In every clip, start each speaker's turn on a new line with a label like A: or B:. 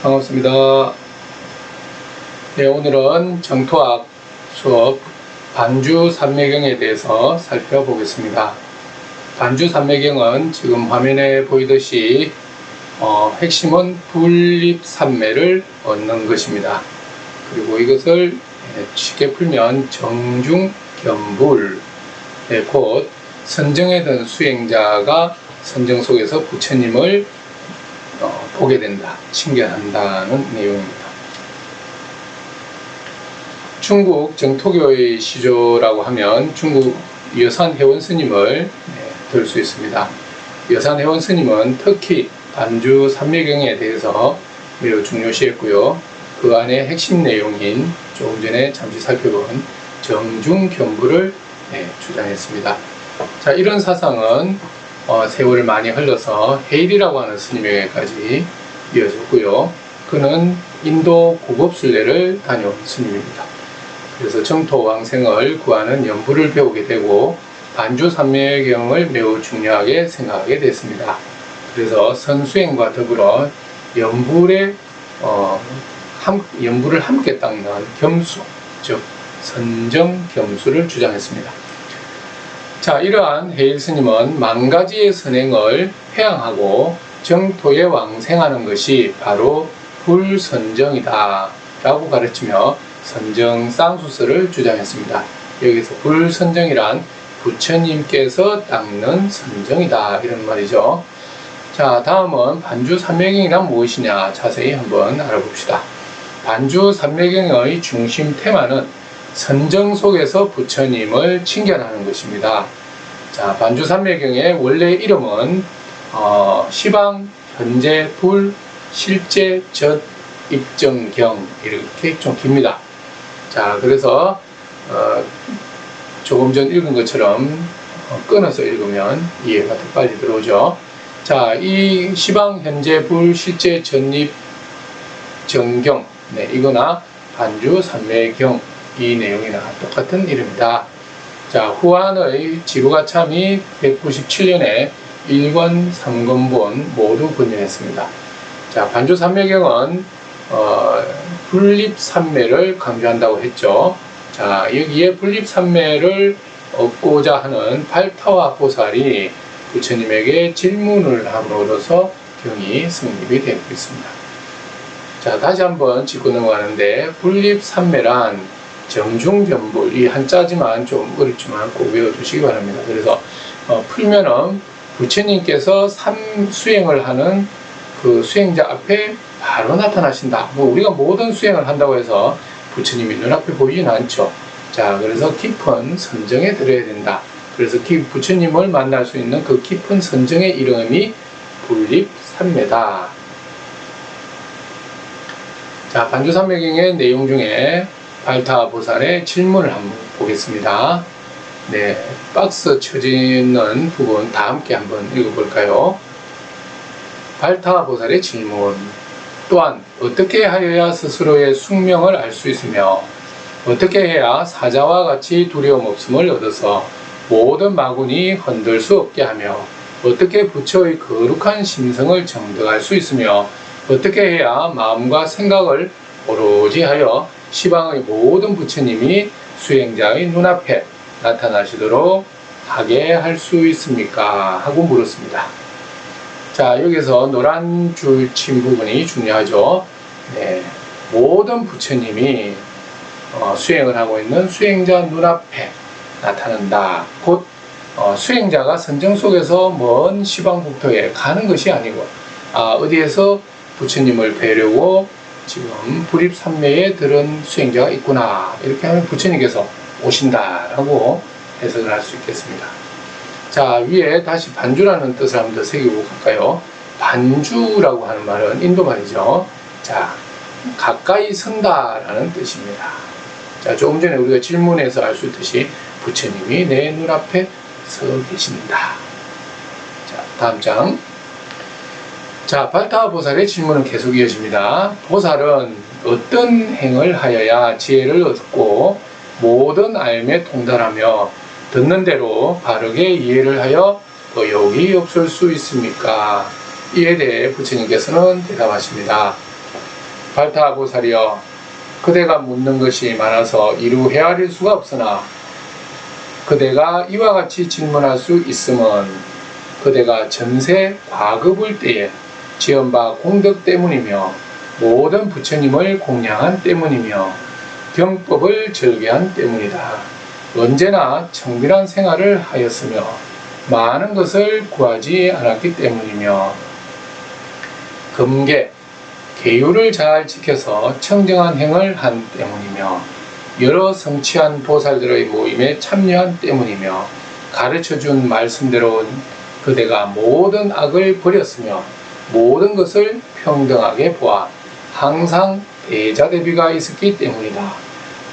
A: 반갑습니다. 네, 오늘은 정토학 수업 반주산매경에 대해서 살펴보겠습니다. 반주산매경은 지금 화면에 보이듯이 핵심은 분립산매를 얻는 것입니다. 그리고 이것을 쉽게 풀면 정중견불, 곧 선정에 든 수행자가 선정 속에서 부처님을 보게 된다, 칭견한다는 내용입니다. 중국 정토교의 시조라고 하면 중국 여산해원 스님을 들 수 있습니다. 여산해원 스님은 특히 반주산매경에 대해서 매우 중요시했고요. 그 안에 핵심 내용인 조금 전에 잠시 살펴본 정중견불을 주장했습니다. 자, 이런 사상은 세월을 많이 흘러서 헤일이라고 하는 스님에게까지 이어졌고요. 그는 인도 고급순례를 다녀온 스님입니다. 그래서 정토왕생을 구하는 연불을 배우게 되고 반주산매경을 매우 중요하게 생각하게 됐습니다. 그래서 선수행과 더불어 연불을 함께 닦는 겸수, 즉 선정겸수를 주장했습니다. 자, 이러한 헤일 스님은 만 가지의 선행을 회양하고 정토에 왕생하는 것이 바로 불선정이다 라고 가르치며 선정 쌍수설을 주장했습니다. 여기서 불선정이란 부처님께서 닦는 선정이다 이런 말이죠. 자, 다음은 반주산매경이란 무엇이냐 자세히 한번 알아봅시다. 반주산매경의 중심 테마는 선정 속에서 부처님을 칭견하는 것입니다. 자, 반주산매경의 원래 이름은 시방, 현재, 불, 실제, 젖, 입정경 이렇게 좀 깁니다. 자, 그래서 조금 전 읽은 것처럼 끊어서 읽으면 이해가 더 빨리 들어오죠. 자, 이 시방, 현재, 불, 실제, 전입, 정경, 이거나 반주산매경 이 내용이나 똑같은 이름이다. 자, 후한의 지루가참이 197년에 1권, 3권본 모두 번역했습니다. 자, 반주산매경은 분립산매를 강조한다고 했죠. 자, 여기에 분립산매를 얻고자 하는 발타와 보살이 부처님에게 질문을 함으로써 경이 성립이 되고 있습니다. 자, 다시 한번 짚고 넘어가는데 분립산매란 정중견불, 이 한자지만 좀 어렵지만 꼭 외워두시기 바랍니다. 그래서 풀면은 부처님께서 수행을 하는 그 수행자 앞에 바로 나타나신다. 우리가 모든 수행을 한다고 해서 부처님이 눈앞에 보이진 않죠. 자, 그래서 깊은 선정에 들어야 된다. 그래서 부처님을 만날 수 있는 그 깊은 선정의 이름이 분립산매다. 자, 반주산매경의 내용 중에 발타 보살의 질문을 한번 보겠습니다. 네, 박스 쳐지는 부분 다 함께 한번 읽어볼까요? 발타 보살의 질문. 또한 어떻게 하여야 스스로의 숙명을 알 수 있으며 어떻게 해야 사자와 같이 두려움 없음을 얻어서 모든 마군이 흔들 수 없게 하며 어떻게 부처의 거룩한 심성을 정득할 수 있으며 어떻게 해야 마음과 생각을 오로지 하여 시방의 모든 부처님이 수행자의 눈앞에 나타나시도록 하게 할 수 있습니까? 하고 물었습니다. 자, 여기서 노란 줄 친 부분이 중요하죠. 네, 모든 부처님이 수행을 하고 있는 수행자 눈앞에 나타난다. 곧 수행자가 선정 속에서 먼 시방국토에 가는 것이 아니고 어디에서 부처님을 뵈려고 지금 불입산매에 들은 수행자가 있구나, 이렇게 하면 부처님께서 오신다라고 해석을 할 수 있겠습니다. 자, 위에 다시 반주라는 뜻을 한번 더 새기고 갈까요? 반주라고 하는 말은 인도 말이죠. 자, 가까이 선다라는 뜻입니다. 자, 조금 전에 우리가 질문에서 알 수 있듯이 부처님이 내 눈앞에 서 계신다. 자, 다음 장. 자, 발타 보살의 질문은 계속 이어집니다. 보살은 어떤 행을 하여야 지혜를 얻고 모든 알매 통달하며 듣는 대로 바르게 이해를 하여 의욕이 없을 수 있습니까? 이에 대해 부처님께서는 대답하십니다. 발타보살이여, 그대가 묻는 것이 많아서 이루 헤아릴 수가 없으나 그대가 이와 같이 질문할 수 있음은 그대가 전세 과거불 때에 지은 바 공덕 때문이며 모든 부처님을 공양한 때문이며 경법을 절개한 때문이다. 언제나 청밀한 생활을 하였으며 많은 것을 구하지 않았기 때문이며 금계, 계율을 잘 지켜서 청정한 행을 한 때문이며 여러 성취한 보살들의 모임에 참여한 때문이며 가르쳐준 말씀대로 그대가 모든 악을 버렸으며 모든 것을 평등하게 보아 항상 대자대비가 있었기 때문이다.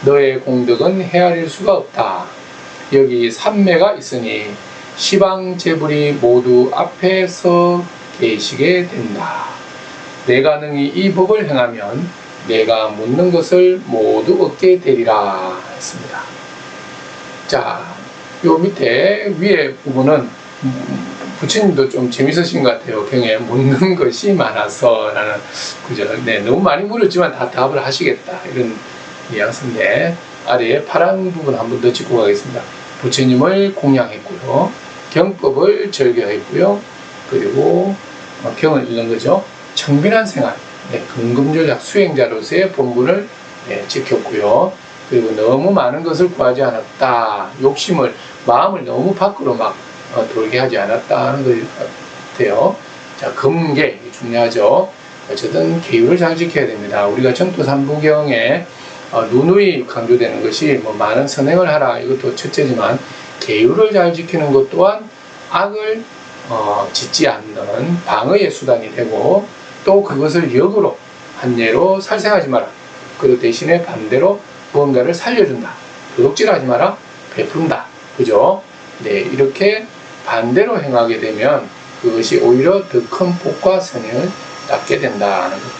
A: 너의 공덕은 헤아릴 수가 없다. 여기 삼매가 있으니 시방제불이 모두 앞에 서 계시게 된다. 내가 능히 이 법을 행하면 내가 묻는 것을 모두 얻게 되리라 했습니다. 자, 요 밑에 위에 부분은 부처님도 좀 재밌으신 것 같아요. 경에 묻는 것이 많아서 라는, 그죠? 네, 너무 많이 물었지만 다 답을 하시겠다 이런 뉘앙스인데, 아래에 파란 부분 한번 더 짚고 가겠습니다. 부처님을 공양했고요, 경법을 절개했고요, 그리고 경을 읽는 거죠. 청빈한 생활, 네, 금금전략 수행자로서의 본분을 지켰고요. 그리고 너무 많은 것을 구하지 않았다. 욕심을, 마음을 너무 밖으로 막 돌게 하지 않았다는 것 같아요. 자, 금계 중요하죠. 어쨌든 계율을 잘 지켜야 됩니다. 우리가 정토 삼부경에 누누이 강조되는 것이 뭐 많은 선행을 하라, 이것도 첫째지만 계율을 잘 지키는 것 또한 악을 짓지 않는 방어의 수단이 되고, 또 그것을 역으로 한 예로 살생하지 마라. 그 대신에 반대로 무언가를 살려준다. 도둑질하지 마라. 베푼다. 그죠? 네, 이렇게 반대로 행하게 되면 그것이 오히려 더 큰 복과 선행을 낳게 된다는 겁니다.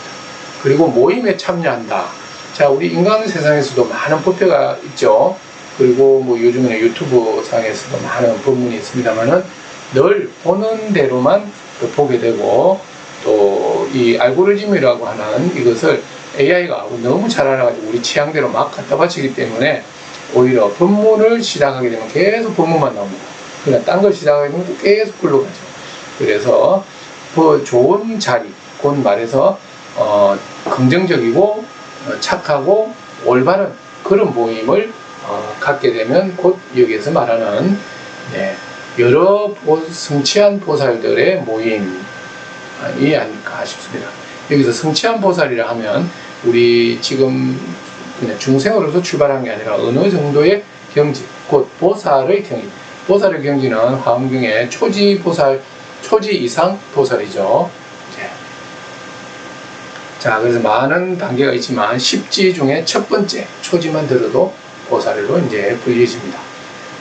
A: 그리고 모임에 참여한다. 자, 우리 인간 세상에서도 많은 법회가 있죠. 그리고 뭐 요즘에는 유튜브 상에서도 많은 법문이 있습니다만은 늘 보는 대로만 보게 되고, 또 이 알고리즘이라고 하는 이것을 AI가 너무 잘 알아가지고 우리 취향대로 막 갖다 바치기 때문에 오히려 법문을 시작하게 되면 계속 법문만 나옵니다. 그냥 딴 걸 시작하게 되면 계속 글로 가죠. 그래서 그 좋은 자리, 곧 말해서 긍정적이고 착하고 올바른 그런 모임을 갖게 되면 곧 여기에서 말하는 여러 성취한 보살들의 모임이 아닐까 싶습니다. 여기서 성취한 보살이라 하면 우리 지금 그냥 중생으로서 출발한 게 아니라 어느 정도의 경지, 곧 보살의 경지. 보살의 경지는 화엄경의 초지 보살, 초지 이상 보살이죠. 자, 그래서 많은 단계가 있지만 10지 중에 첫 번째 초지만 들어도 보살로 이제 불리십니다.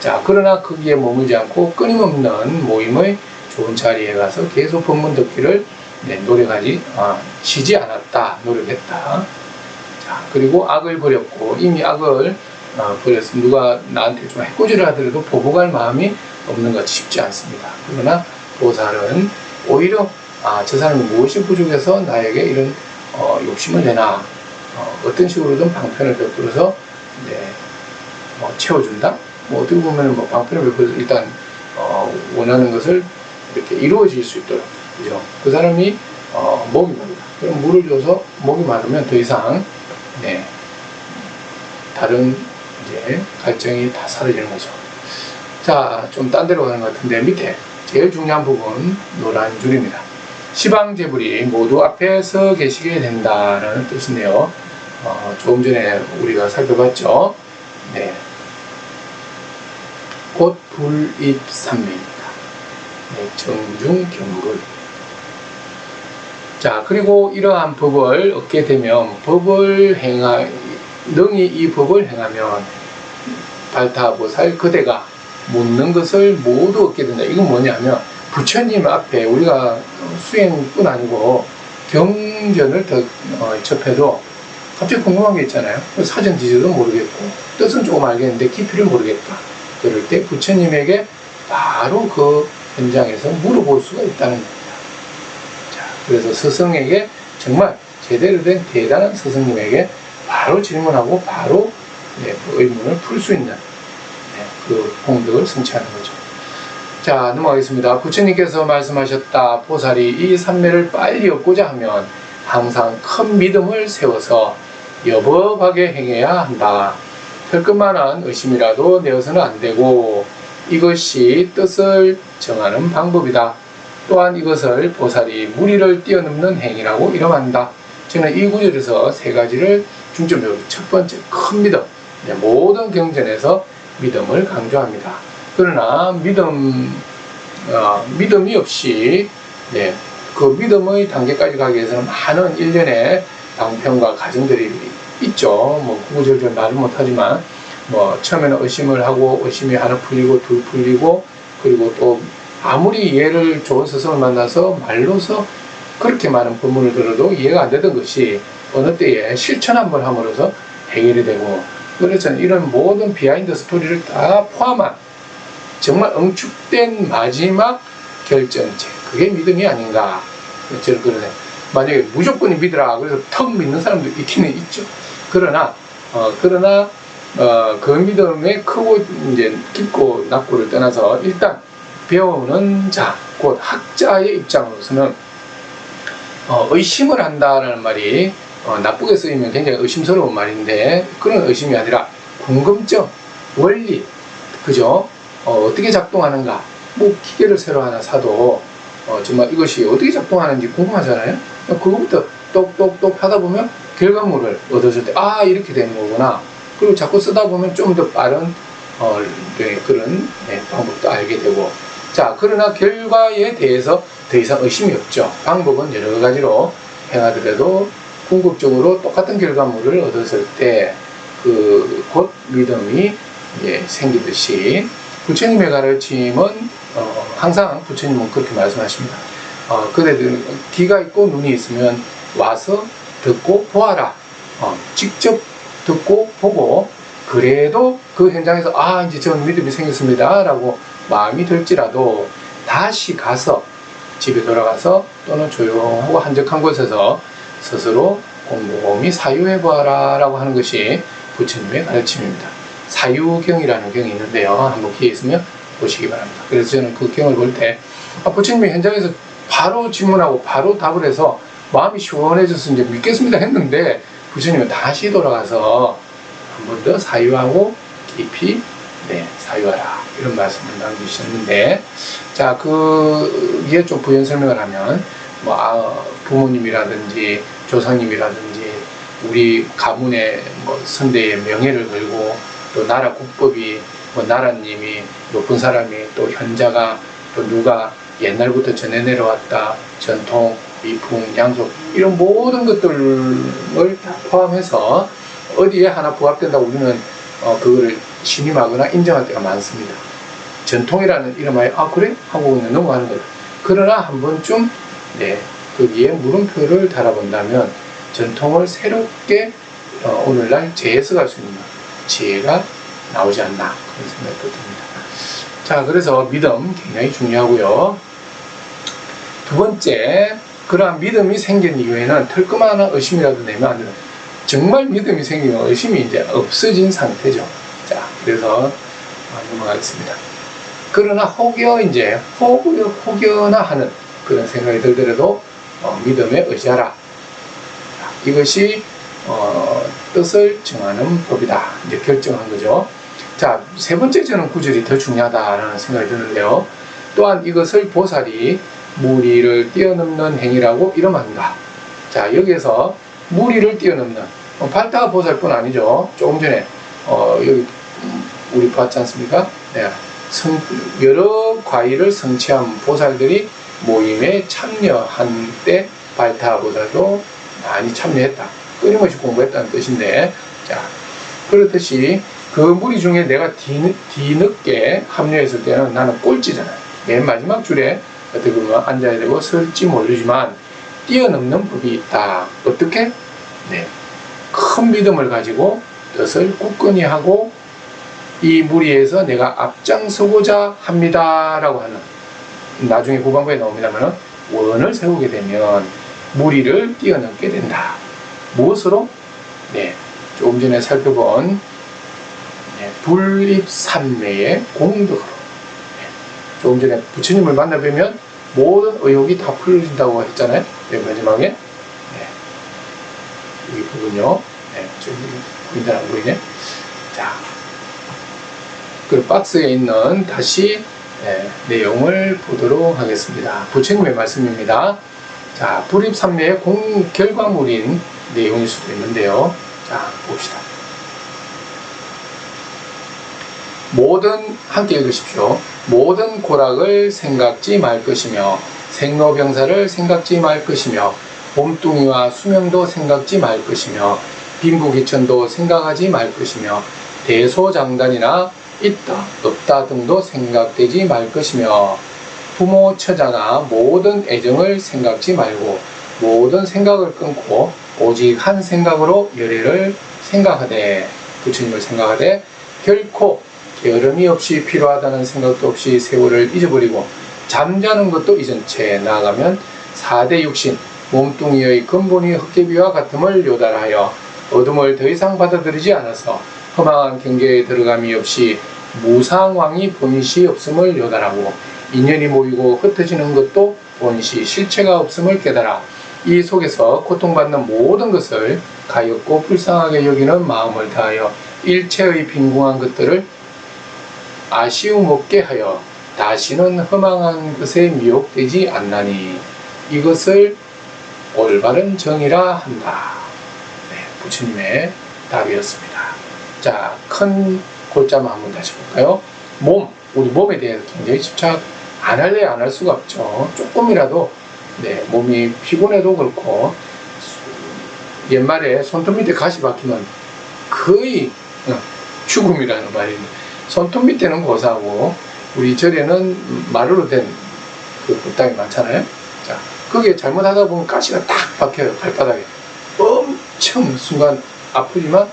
A: 자, 그러나 거기에 머물지 않고 끊임없는 모임의 좋은 자리에 가서 계속 법문 듣기를 노력하지, 쉬지 않았다, 노력했다. 자, 그리고 악을 버렸고, 이미 악을 버려서 누가 나한테 좀 해코지를 하더라도 보복할 마음이 없는 것이 쉽지 않습니다. 그러나 보살은 오히려 저 사람이 무엇이 부족해서 나에게 이런 욕심을 내나, 어떤 식으로든 방편을 베풀어서 채워준다. 뭐 어떻게 보면 뭐 방편을 베풀어서 일단 원하는 것을 이렇게 이루어질 수 있도록, 그죠? 그 사람이 목이 마르다. 그럼 물을 줘서 목이 마르면 더 이상 다른 이제 갈증이 다 사라지는 거죠. 자, 좀 딴 데로 가는 것 같은데 밑에 제일 중요한 부분 노란 줄입니다. 시방제불이 모두 앞에 서 계시게 된다는 뜻인데요. 조금 전에 우리가 살펴봤죠. 네. 곧 불입삼매입니다. 정중경글. 자, 그리고 이러한 법을 얻게 되면 능히 이 법을 행하면 발타보살 그대가 묻는 것을 모두 얻게 된다. 이건 뭐냐면 부처님 앞에 우리가 수행뿐 아니고 경전을 더 접해도 갑자기 궁금한 게 있잖아요. 사전 지지도 모르겠고 뜻은 조금 알겠는데 깊이를 모르겠다. 그럴 때 부처님에게 바로 그 현장에서 물어볼 수가 있다는 겁니다. 자, 그래서 스승에게 정말 제대로 된 대단한 스승님에게 바로 질문하고 바로 그 의문을 풀 수 있는 그 공덕을 성취하는 거죠. 자, 넘어가겠습니다. 부처님께서 말씀하셨다. 보살이 이 삼매를 빨리 얻고자 하면 항상 큰 믿음을 세워서 여법하게 행해야 한다. 털끝만한 의심이라도 내어서는 안 되고 이것이 뜻을 정하는 방법이다. 또한 이것을 보살이 무리를 뛰어넘는 행위라고 이름한다. 저는 이 구절에서 세 가지를 중점적으로 첫 번째 큰 믿음, 모든 경전에서 믿음을 강조합니다. 그러나 믿음이 없이 그 믿음의 단계까지 가기 위해서는 많은 일련의 방편과 과정들이 있죠. 뭐 구구절절 말은 못하지만 처음에는 의심을 하고 의심이 하나 풀리고 둘 풀리고 그리고 또 아무리 이해를 좋은 스승을 만나서 말로서 그렇게 많은 법문을 들어도 이해가 안 되던 것이 어느 때에 실천 한번 함으로써 해결이 되고, 그래서 이런 모든 비하인드 스토리를 다 포함한 정말 응축된 마지막 결정체, 그게 믿음이 아닌가 저는 그러네. 만약에 무조건 믿으라 그래서 턱 믿는 사람도 있기는 있죠. 그러나 그 믿음의 크고 이제 깊고 낮고를 떠나서 일단 배우는 자, 곧 학자의 입장으로서는 의심을 한다라는 말이 나쁘게 쓰이면 굉장히 의심스러운 말인데, 그런 의심이 아니라 궁금증, 원리, 그죠? 어떻게 작동하는가? 뭐 기계를 새로 하나 사도 정말 이것이 어떻게 작동하는지 궁금하잖아요. 그거부터 똑똑똑 하다 보면 결과물을 얻었을 때 이렇게 되는 거구나. 그리고 자꾸 쓰다 보면 좀 더 빠른 그런 방법도 알게 되고, 자, 그러나 결과에 대해서 더 이상 의심이 없죠. 방법은 여러 가지로 행하더라도 궁극적으로 똑같은 결과물을 얻었을 때 곧 믿음이 생기듯이, 부처님의 가르침은 항상 부처님은 그렇게 말씀하십니다. 그대들 귀가 있고 눈이 있으면 와서 듣고 보아라. 직접 듣고 보고, 그래도 그 현장에서 이제 저는 믿음이 생겼습니다 라고 마음이 들지라도 다시 가서 집에 돌아가서 또는 조용하고 한적한 곳에서 스스로 곰곰이 사유해 보아라 라고 하는 것이 부처님의 가르침입니다. 사유경이라는 경이 있는데요, 한번 기회 있으면 보시기 바랍니다. 그래서 저는 그 경을 볼 때 부처님이 현장에서 바로 질문하고 바로 답을 해서 마음이 시원해져서 이제 믿겠습니다 했는데, 부처님은 다시 돌아가서 한 번 더 사유하고 깊이 사유하라 이런 말씀을 남기셨는데, 자, 위에 좀 부연 설명을 하면 부모님이라든지 조상님이라든지 우리 가문의 선대의 명예를 걸고, 또 나라 국법이 나라님이 높은 사람이 또 현자가 또 누가 옛날부터 전해 내려왔다 전통 미풍 양속 이런 모든 것들을 다 포함해서 어디에 하나 부합된다고 우리는 그거를 신임하거나 인정할 때가 많습니다. 전통이라는 이름하에 그래? 하고 그냥 넘어가는 거예요. 그러나 한 번쯤 거기에 물음표를 달아본다면 전통을 새롭게 오늘날 재해석할 수 있는 지혜가 나오지 않나 그런 생각도 듭니다. 자, 그래서 믿음 굉장히 중요하고요. 두 번째, 그러한 믿음이 생긴 이후에는 털끄만한 의심이라도 내면 안 돼요. 정말 믿음이 생기면 의심이 이제 없어진 상태죠. 자, 그래서 넘어가겠습니다. 그러나 혹여나 하는 그런 생각이 들더라도 믿음에 의지하라. 이것이 뜻을 정하는 법이다. 이제 결정한 거죠. 자, 세 번째 저는 구절이 더 중요하다라는 생각이 드는데요. 또한 이것을 보살이 무리를 뛰어넘는 행위라고 이름한다. 자, 여기에서 무리를 뛰어넘는 발타 보살뿐 아니죠. 조금 전에 여기 우리 봤지 않습니까? 여러 과일을 성취한 보살들이 모임에 참여한 때 발타 보살도 많이 참여했다. 끊임없이 공부했다는 뜻인데, 자, 그렇듯이 그 무리 중에 내가 뒤늦게 합류했을 때는 나는 꼴찌잖아요. 맨 마지막 줄에 어떻게 보면 앉아야 되고 설지 모르지만 뛰어넘는 법이 있다. 어떻게? 큰 믿음을 가지고 뜻을 굳건히 하고 이 무리에서 내가 앞장서고자 합니다 라고 하는, 나중에 후반부에 나옵니다만 원을 세우게 되면 무리를 뛰어넘게 된다. 무엇으로? 네, 조금 전에 살펴본 불입삼매의 공덕으로. 조금 전에 부처님을 만나뵈면 모든 의혹이 다 풀어진다고 했잖아요. 맨 마지막에. 이 부분요. 좀 보인다 안 보이네. 자, 그 박스에 있는 다시 내용을 보도록 하겠습니다. 부처님의 말씀입니다. 자, 불입삼매의 결과물인 내용일 수도 있는데요. 자, 봅시다. 함께 읽으십시오. 모든 고락을 생각지 말 것이며 생로병사를 생각지 말 것이며 몸뚱이와 수명도 생각지 말 것이며 빈부귀천도 생각하지 말 것이며 대소장단이나 있다 없다 등도 생각되지 말 것이며 부모 처자나 모든 애정을 생각지 말고 모든 생각을 끊고 오직 한 생각으로 열애를 생각하되 부처님을 생각하되 결코 게으름이 없이 필요하다는 생각도 없이 세월을 잊어버리고 잠자는 것도 잊은 채 나아가면 4대 육신 몸뚱이의 근본이 헛개비와 같음을 요달하여 어둠을 더 이상 받아들이지 않아서 허망한 경계에 들어감이 없이 무상왕이 본시 없음을 요달하고 인연이 모이고 흩어지는 것도 본시 실체가 없음을 깨달아 이 속에서 고통받는 모든 것을 가엾고 불쌍하게 여기는 마음을 다하여 일체의 빈궁한 것들을 아쉬움 없게 하여 다시는 허망한 것에 미혹되지 않나니 이것을 올바른 정의라 한다. 부처님의 답이었습니다. 자, 큰 골자만 한번 다시 볼까요? 우리 몸에 대해서 굉장히 집착 안 할래 안 할 수가 없죠. 조금이라도 몸이 피곤해도 그렇고 옛말에 손톱 밑에 가시 박히면 거의 죽음이라는 말입니다. 손톱 밑에는 고사하고 우리 절에는 마루로 된 그 땅이 많잖아요. 자, 거기에 잘못하다 보면 가시가 딱 박혀요. 발바닥에. 엄청 순간 아프지만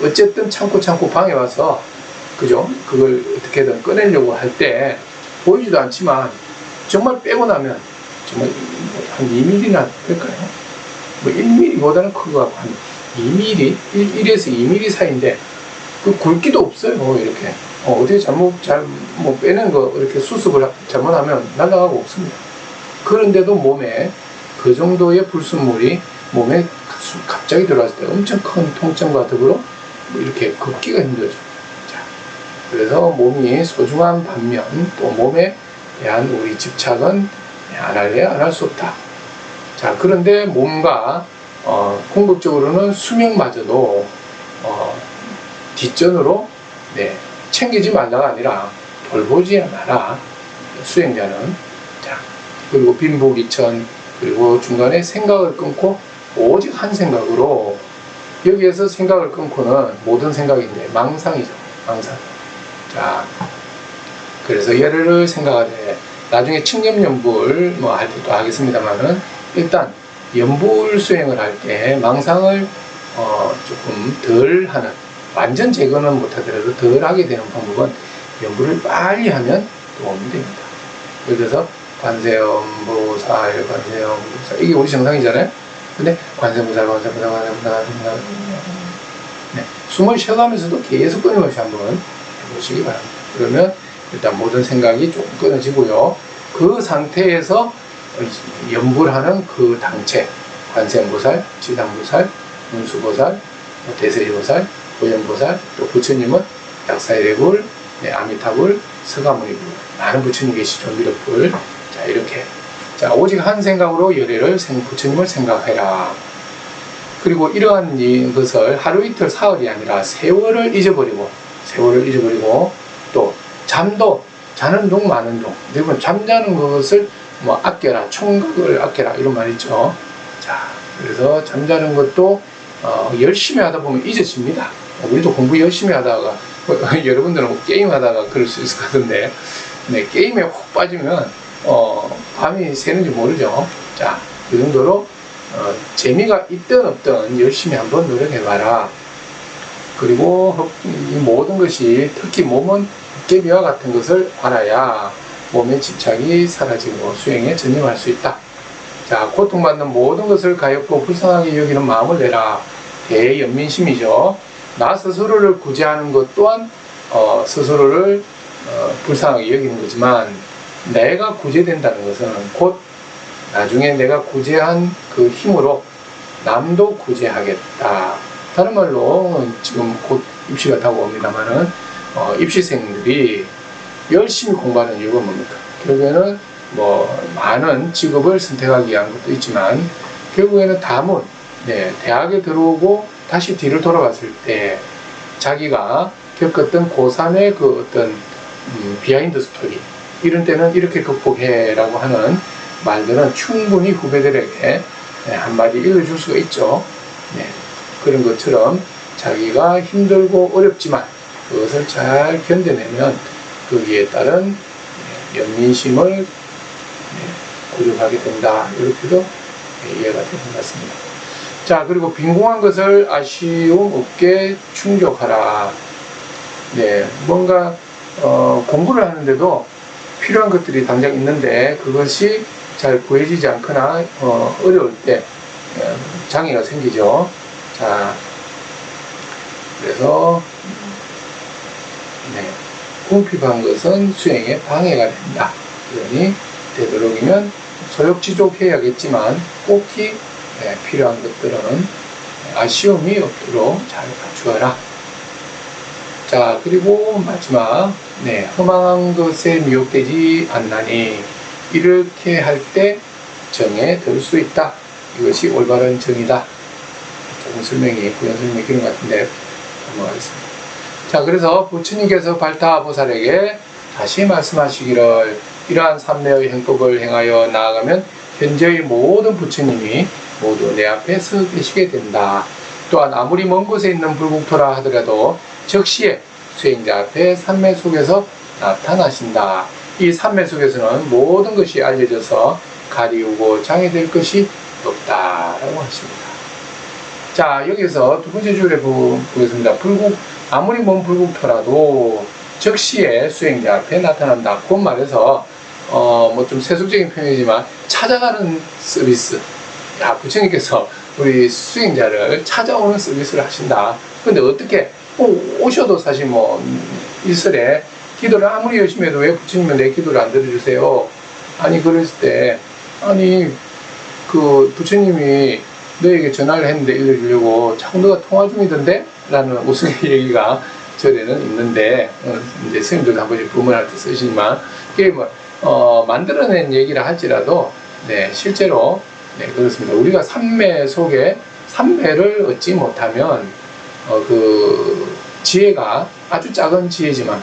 A: 어쨌든 참고 방에 와서 그죠? 그걸 어떻게든 꺼내려고 할 때 보이지도 않지만 정말 빼고 나면 정말 한 2mm나 될까요? 뭐 1mm보다는 큰 것 같고 한 2mm, 1에서 2mm 사이인데 그 굵기도 없어요. 이렇게 어떻게 뭐 빼는 거 이렇게 수습을 잘못하면 날아가고 없습니다. 그런데도 몸에 그 정도의 불순물이 몸에 갑자기 들어왔을 때 엄청 큰 통증과 더불어 이렇게 걷기가 힘들죠. 자, 그래서 몸이 소중한 반면 또 몸에 대한 우리 집착은 안 할래 안 할 수 없다. 자, 그런데 몸과 궁극적으로는 수명마저도 뒷전으로 챙기지 말라가 아니라 돌보지 마라. 수행자는. 자, 그리고 빈부귀천 그리고 중간에 생각을 끊고 오직 한 생각으로 여기에서 생각을 끊고는 모든 생각인데 망상이죠. 망상. 자, 그래서 열애를 생각하되 나중에 칭념연불 할 때도 하겠습니다만은 일단 연불 수행을 할 때 망상을 조금 덜 하는 완전 제거는 못하더라도 덜 하게 되는 방법은 연불을 빨리 하면 도움이 됩니다. 예를 들어서 관세음보살 이게 우리 정상이잖아요. 근데 관세음보살 숨을 쉬어가면서도 계속 끊임없이 한번 해보시기 바랍니다. 그러면 일단 모든 생각이 조금 끊어지고요. 그 상태에서 연불하는 그 당체 관세음보살, 지상보살, 문수보살, 대세지보살, 고현보살, 또 부처님은 약사의불, 아미타불, 서가모니불 많은 부처님 계시죠. 미륵불. 자, 이렇게 자, 오직 한 생각으로 열애를 부처님을 생각해라. 그리고 이러한 것을 하루 이틀 사흘이 아니라 세월을 잊어버리고 또 잠도 자는 동 마는 동 여러분 잠자는 것을 뭐 아껴라 총각을 아껴라 이런 말 있죠. 자, 그래서 잠자는 것도 열심히 하다 보면 잊어집니다. 우리도 공부 열심히 하다가 여러분들은 게임하다가 그럴 수 있을 것 같은데 게임에 훅 빠지면 밤이 새는지 모르죠. 자, 그 정도로 재미가 있든 없든 열심히 한번 노력해봐라. 그리고 이 모든 것이 특히 몸은 헛개비와 같은 것을 알아야 몸의 집착이 사라지고 수행에 전념할 수 있다. 자, 고통받는 모든 것을 가엾고 불쌍하게 여기는 마음을 내라. 대연민심이죠. 나 스스로를 구제하는 것 또한 스스로를 불쌍하게 여기는 거지만, 내가 구제된다는 것은 곧 나중에 내가 구제한 그 힘으로 남도 구제하겠다. 다른 말로 지금 곧 입시가 다가옵니다만은 입시생들이 열심히 공부하는 이유가 뭡니까? 결국에는 많은 직업을 선택하기 위한 것도 있지만, 결국에는 다문, 대학에 들어오고 다시 뒤를 돌아봤을 때 자기가 겪었던 고3의 그 어떤 비하인드 스토리, 이런 때는 이렇게 극복해라고 하는 말들은 충분히 후배들에게 한마디 읽어줄 수가 있죠. 그런 것처럼 자기가 힘들고 어렵지만 그것을 잘 견뎌내면 거기에 따른 연민심을 고집하게 된다. 이렇게도 이해가 되는 것 같습니다. 자, 그리고 빈공한 것을 아쉬움 없게 충족하라. 뭔가 공부를 하는데도 필요한 것들이 당장 있는데 그것이 잘 구해지지 않거나 어려울 때 장애가 생기죠. 자, 그래서 궁핍한 것은 수행에 방해가 된다. 그러니 되도록이면 소욕지족해야겠지만 꼭히 필요한 것들은 아쉬움이 없도록 잘 갖추어라. 자, 그리고 마지막 험한 것에 미혹되지 않나니 이렇게 할 때 정에 들 수 있다. 이것이 올바른 정이다. 조금 부연 설명이 길은 것 같은데 넘어가겠습니다. 자, 그래서 부처님께서 발타보살에게 다시 말씀하시기를, 이러한 삼매의 행법을 행하여 나아가면 현재의 모든 부처님이 모두 내 앞에 서 계시게 된다. 또한 아무리 먼 곳에 있는 불국토라 하더라도 즉시에 수행자 앞에 삼매 속에서 나타나신다. 이 삼매 속에서는 모든 것이 알려져서 가리우고 장애될 것이 없다라고 하십니다. 자, 여기서 두 번째 줄에 보겠습니다. 아무리 먼 불국토라도 즉시에 수행자 앞에 나타난다. 곧 말해서 좀 세속적인 표현이지만 찾아가는 서비스. 부처님께서 우리 수행자를 찾아오는 서비스를 하신다. 근데 어떻게 오셔도 사실 일설에 기도를 아무리 열심히 해도 왜 부처님은 내 기도를 안 들어주세요? 아니, 그랬을 때 그 부처님이 너에게 전화를 했는데 일러주려고 자꾸 너가 통화 중이던데? 라는 우스갯얘기가 절에는 있는데, 이제 스님들도 한 번씩 부문할 때 쓰시지만, 그게 만들어낸 얘기라 할지라도, 실제로, 그렇습니다. 우리가 삼매 속에, 삼매를 얻지 못하면, 그 지혜가 아주 작은 지혜지만,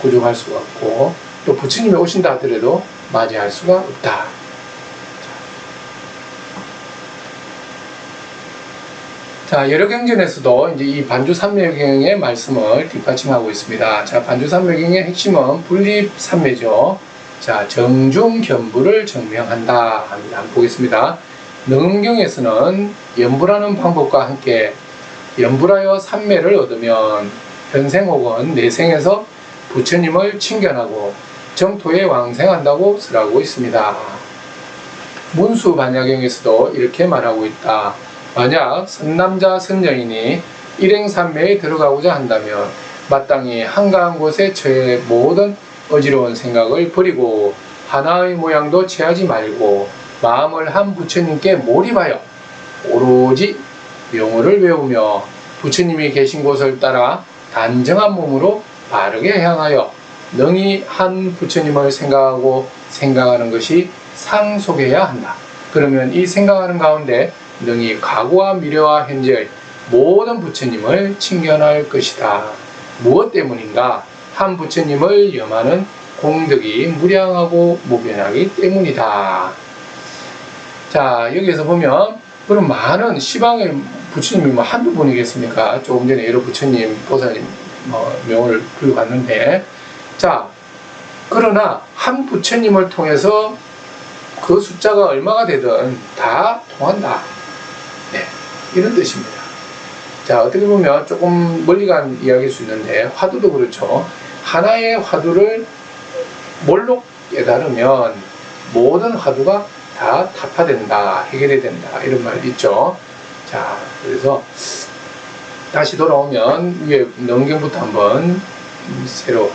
A: 구족할 수가 없고, 또 부처님이 오신다 하더라도 맞이할 수가 없다. 자, 여러 경전에서도 이제 이 반주삼매경의 말씀을 뒷받침하고 있습니다. 자, 반주삼매경의 핵심은 분립삼매죠. 자, 정중견부를 증명한다 합니다. 한번 보겠습니다. 능음경에서는 연부라는 방법과 함께 연부하여 삼매를 얻으면 현생 혹은 내생에서 부처님을 칭견하고 정토에 왕생한다고 설하고 있습니다. 문수반야경에서도 이렇게 말하고 있다. 만약 선남자 선여인이 일행삼매에 들어가고자 한다면 마땅히 한가한 곳에 처해 모든 어지러운 생각을 버리고 하나의 모양도 취하지 말고 마음을 한 부처님께 몰입하여 오로지 명호를 외우며 부처님이 계신 곳을 따라 단정한 몸으로 바르게 향하여 능히 한 부처님을 생각하고 생각하는 것이 상속해야 한다. 그러면 이 생각하는 가운데 능히 과거와 미래와 현재의 모든 부처님을 칭견할 것이다. 무엇 때문인가? 한 부처님을 염하는 공덕이 무량하고 무변하기 때문이다. 자, 여기에서 보면 그럼 많은 시방의 부처님이 한두 분이겠습니까? 조금 전에 여러 부처님, 보살님 명을 불러봤는데, 자, 그러나 한 부처님을 통해서 그 숫자가 얼마가 되든 다 통한다. 이런 뜻입니다. 자, 어떻게 보면 조금 멀리 간 이야기일 수 있는데, 화두도 그렇죠. 하나의 화두를 뭘로 깨달으면 모든 화두가 다 타파된다, 해결이 된다, 이런 말 있죠. 자, 그래서 다시 돌아오면 위에 넘경부터 한번 새로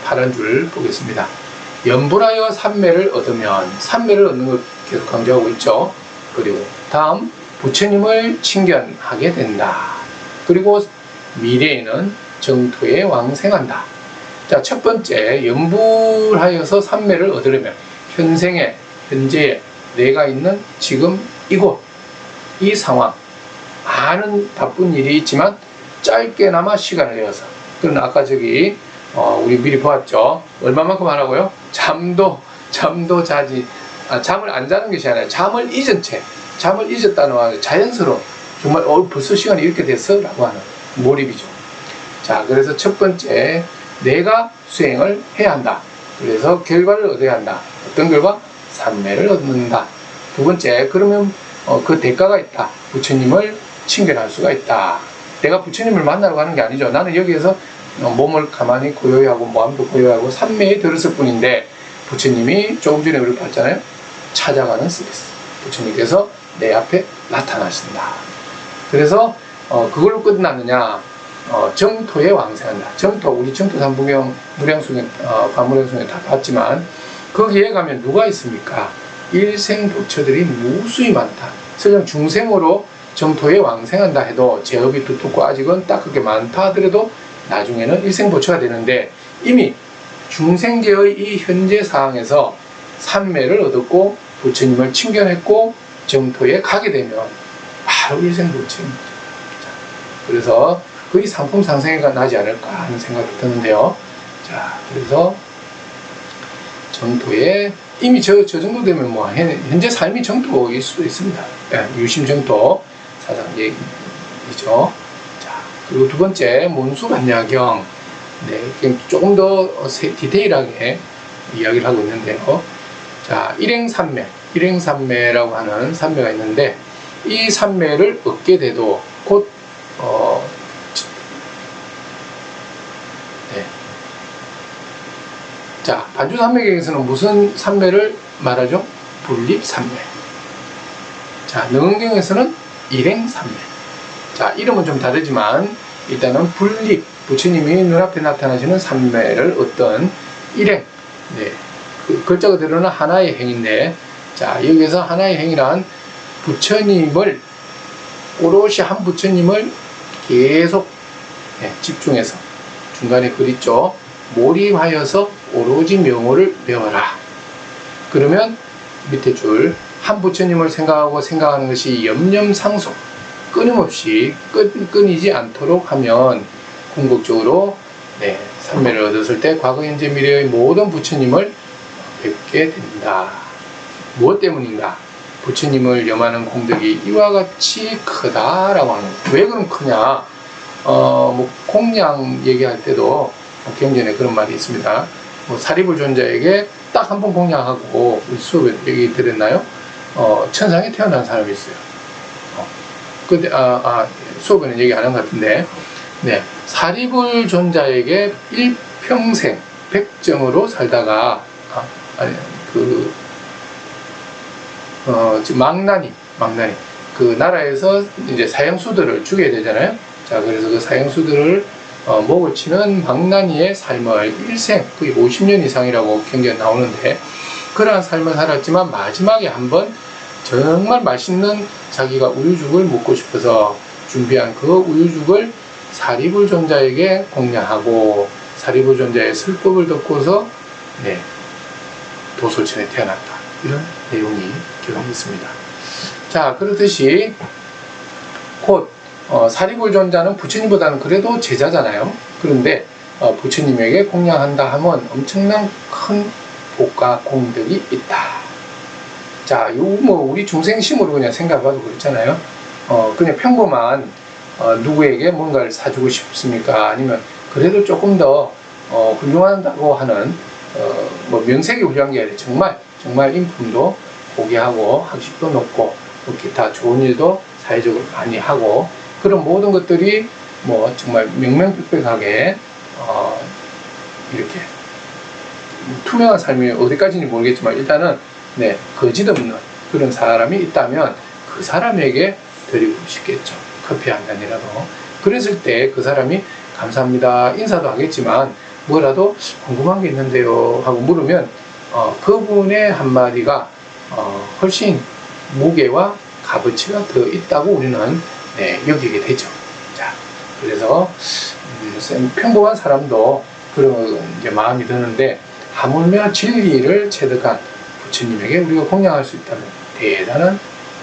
A: 파란 줄 보겠습니다. 연불하여 삼매를 얻으면, 삼매를 얻는 걸 계속 강조하고 있죠. 그리고 다음 부처님을 친견하게 된다. 그리고 미래에는 정토에 왕생한다. 자, 첫 번째, 연불하여서 삼매를 얻으려면 현생에, 현재에 내가 있는 지금 이곳, 이 상황, 많은 바쁜 일이 있지만 짧게나마 시간을 내어서, 그런 아까 저기 우리 미리 보았죠. 얼마만큼 하라고요? 잠도 자지, 잠을 안 자는 것이 아니라 잠을 잊은 채, 잠을 잊었다는 건 자연스러운, 정말 벌써 시간이 이렇게 됐어? 라고 하는 몰입이죠. 자, 그래서 첫 번째, 내가 수행을 해야 한다. 그래서 결과를 얻어야 한다. 어떤 결과? 삼매를 얻는다. 두 번째, 그러면 그 대가가 있다. 부처님을 친견할 수가 있다. 내가 부처님을 만나러 가는 게 아니죠. 나는 여기에서 몸을 가만히 고요히 하고 마음도 고요히 하고 삼매에 들었을 뿐인데, 부처님이 조금 전에 우리 봤잖아요. 찾아가는 서비스. 부처님께서 내 앞에 나타나신다. 그래서 그걸로 끝났느냐? 정토에 왕생한다. 정토, 우리 정토 삼부경 무량수경, 관무량수경 다 봤지만 거기에 가면 누가 있습니까? 일생도처들이 무수히 많다. 설령 중생으로 정토에 왕생한다 해도 제업이 두텁고 아직은 딱 그렇게 많다 하더라도 나중에는 일생보처가 되는데, 이미 중생계의 이 현재 상황에서 삼매를 얻었고 부처님을 친견했고 정토에 가게 되면 바로 일생보처입니다. 그래서 거의 상품상생회가 나지 않을까 하는 생각이 드는데요. 자, 그래서 정토에 이미 저 정도 되면 뭐 현재 삶이 정토일 수도 있습니다. 유심 정토 사상 얘기죠. 자, 그리고 두 번째, 문수반야경. 네, 조금 더 디테일하게 이야기를 하고 있는데요. 자, 일행삼매라고 하는 삼매가 있는데, 이 삼매를 얻게 돼도 곧 네. 자, 반주삼매경에서는 무슨 삼매를 말하죠? 분립삼매. 자, 능언경에서는 일행삼매. 자, 이름은 좀 다르지만 일단은 분립, 부처님이 눈앞에 나타나시는 삼매를 얻던 일행. 네, 그 글자 그대로는 하나의 행인데, 자, 여기서 하나의 행이란 부처님을, 오롯이 한 부처님을 계속 집중해서, 중간에 글 있죠. 몰입하여서 오로지 명호를 배워라. 그러면 밑에 줄, 한 부처님을 생각하는 것이 염념상속, 끊임없이 끊이지 않도록 하면 궁극적으로 삼매를 얻었을 때 과거 현재 미래의 모든 부처님을 뵙게 된다. 무엇 때문인가? 부처님을 염하는 공덕이 이와 같이 크다라고 하는. 왜 그럼 크냐? 뭐 공양 얘기할 때도 경전에 그런 말이 있습니다. 뭐 사리불존자에게 딱 한 번 공양하고, 우리 수업에 얘기 드렸나요? 천상에 태어난 사람이 있어요. 근데 수업에는 얘기 안 한 것 같은데, 네, 사리불존자에게 일평생 백정으로 살다가 망나니 그 나라에서 이제 사형수들을 죽여야 되잖아요. 자, 그래서 그 사형수들을 목을 치는 망나니의 삶을 일생, 거의 50년 이상이라고 경기가 나오는데, 그러한 삶을 살았지만 마지막에 한번 정말 맛있는 자기가 우유죽을 먹고 싶어서 준비한 그 우유죽을 사리불존자에게 공양하고, 사리불존자의 슬픔을 듣고서 도솔천에 태어났다. 이런 내용이 기록이 있습니다. 자, 그렇듯이 곧 사리불존자는 부처님보다는 그래도 제자잖아요. 그런데 부처님에게 공양한다 하면 엄청난 큰 복과 공덕이 있다. 자, 뭐 우리 중생심으로 그냥 생각해봐도 그렇잖아요. 그냥 평범한 누구에게 뭔가를 사주고 싶습니까? 아니면 그래도 조금 더 훌륭하다고 하는 뭐 명색이 훌륭한 게 아니라 정말 인품도 고귀하고 학식도 높고 또 기타 좋은 일도 사회적으로 많이 하고, 그런 모든 것들이 뭐 정말 명명백백하게 이렇게 투명한 삶이 어디까지인지 모르겠지만 일단은 네, 거짓 없는 그런 사람이 있다면 그 사람에게 드리고 싶겠죠. 커피 한 잔이라도. 그랬을 때 그 사람이 감사합니다 인사도 하겠지만 뭐라도 궁금한 게 있는데요 하고 물으면 그분의 한마디가 훨씬 무게와 값어치가 더 있다고 우리는 여기게 되죠. 자, 그래서 평범한 사람도 그런 이제 마음이 드는데 하물며 진리를 체득한 부처님에게 우리가 공양할 수 있다면 대단한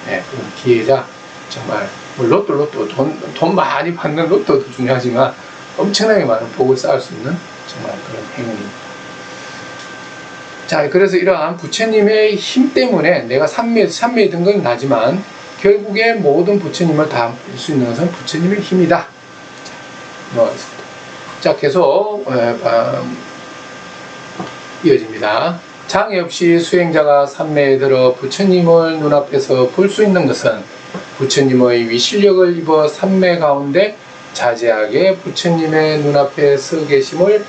A: 그런 기회자. 정말 로또 돈 많이 받는 로또도 중요하지만 엄청나게 많은 복을 쌓을 수 있는 정말 그런 행운입니다. 자, 그래서 이러한 부처님의 힘 때문에 내가 삼매에 든 건 나지만 결국에 모든 부처님을 다 볼 수 있는 것은 부처님의 힘이다. 자, 계속 이어집니다. 장애 없이 수행자가 삼매에 들어 부처님을 눈앞에서 볼 수 있는 것은 부처님의 위실력을 입어 삼매 가운데 자제하게 부처님의 눈앞에 서 계심을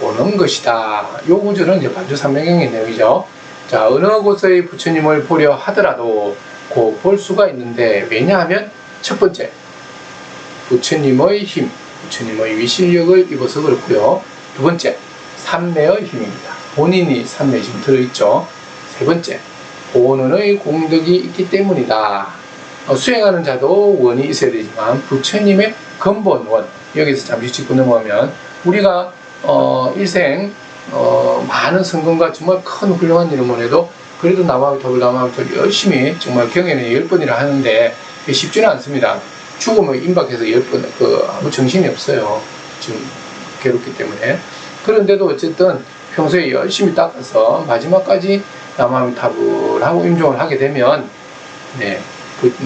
A: 보는 것이다. 요 구절은 이제 반주삼매경의 내용이죠. 자, 어느 곳의 부처님을 보려 하더라도 곧 볼 수가 있는데, 왜냐하면 첫 번째, 부처님의 힘, 부처님의 위실력을 입어서 그렇고요. 두 번째, 삼매의 힘입니다. 본인이 삼매에 지금 들어있죠. 세 번째, 본원의 공덕이 있기 때문이다. 수행하는 자도 원이 있어야 되지만 부처님의 근본 원, 여기서 잠시 짚고 넘어가면 우리가 일생 많은 성공과 정말 큰 훌륭한 일을 해도 그래도 남아비탑을 열심히 정말 경에는 10번이나 하는데 쉽지는 않습니다. 죽음을 임박해서 10번 아무 정신이 없어요. 지금 괴롭기 때문에. 그런데도 어쨌든 평소에 열심히 닦아서 마지막까지 남아비탑을 하고 임종을 하게 되면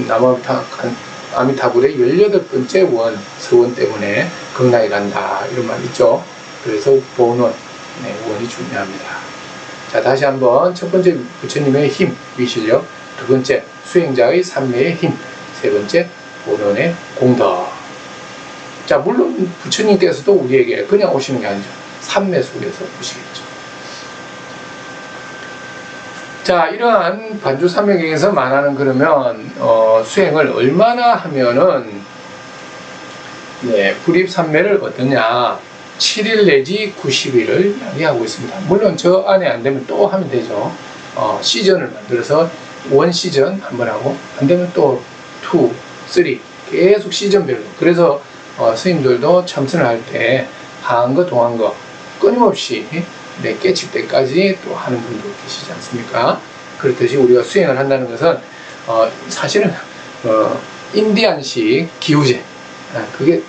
A: 남아비타불의 18번째 원, 서원 때문에 극락에 간다. 이런 말 있죠. 그래서 본원, 원이 중요합니다. 자, 다시 한번 첫 번째 부처님의 힘, 위실력. 두 번째 수행자의 삼매의 힘. 세 번째 본원의 공덕. 자, 물론 부처님께서도 우리에게 그냥 오시는 게 아니죠. 삼매 속에서 오시겠죠. 자, 이러한 반주삼매경에서 말하는 그러면 수행을 얼마나 하면은 불입삼매를 얻느냐, 7일 내지 90일을 이야기하고 있습니다. 물론 저 안에 안 되면 또 하면 되죠. 시즌을 만들어서 원 시즌 한번 하고 안 되면 또 2, 3 계속 시즌별로. 그래서 스님들도 참선을 할 때 하한 거 동한 거 끊임없이 깨칠 때까지 또 하는 분도 계시지 않습니까? 그렇듯이 우리가 수행을 한다는 것은 사실은 인디안식 기우제, 그게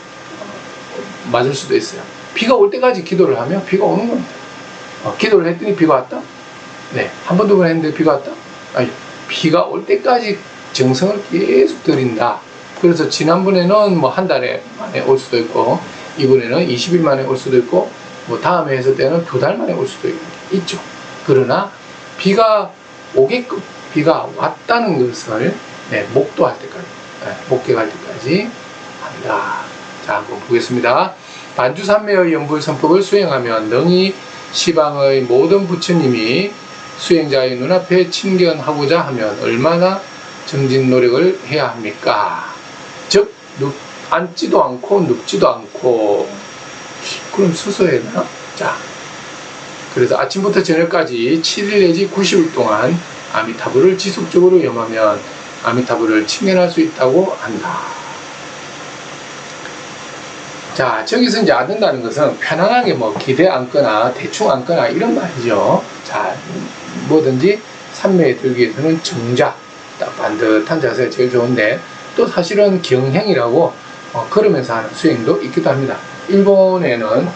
A: 맞을 수도 있어요. 비가 올 때까지 기도를 하면 비가 오는 겁니다. 기도를 했더니 비가 왔다? 네, 한 번, 두 번 했는데 비가 왔다? 아니, 비가 올 때까지 정성을 계속 들인다. 그래서 지난번에는 뭐 한 달에 만에 올 수도 있고, 이번에는 20일 만에 올 수도 있고, 뭐 다음에 했을 때는 2달 만에 올 수도 있죠. 그러나 비가 오게끔, 비가 왔다는 것을 목도할 때까지, 목격할 때까지 합니다. 자, 한번 보겠습니다. 반주삼매의 연불선법을 수행하면 능히 시방의 모든 부처님이 수행자의 눈앞에 친견하고자 하면 얼마나 정진 노력을 해야 합니까? 즉 앉지도 않고 눕지도 않고. 그럼 서서 해야 되나? 자, 그래서 아침부터 저녁까지 7일 내지 90일 동안 아미타불을 지속적으로 염하면 아미타불을 친견할 수 있다고 한다. 자, 저기서 이제 앉는다는 것은 편안하게 뭐 기대 앉거나 대충 앉거나 이런 말이죠. 자, 뭐든지 삼매에 들기 위해서는 정자, 딱 반듯한 자세가 제일 좋은데, 또 사실은 경행이라고 걸으면서 하는 수행도 있기도 합니다. 일본에는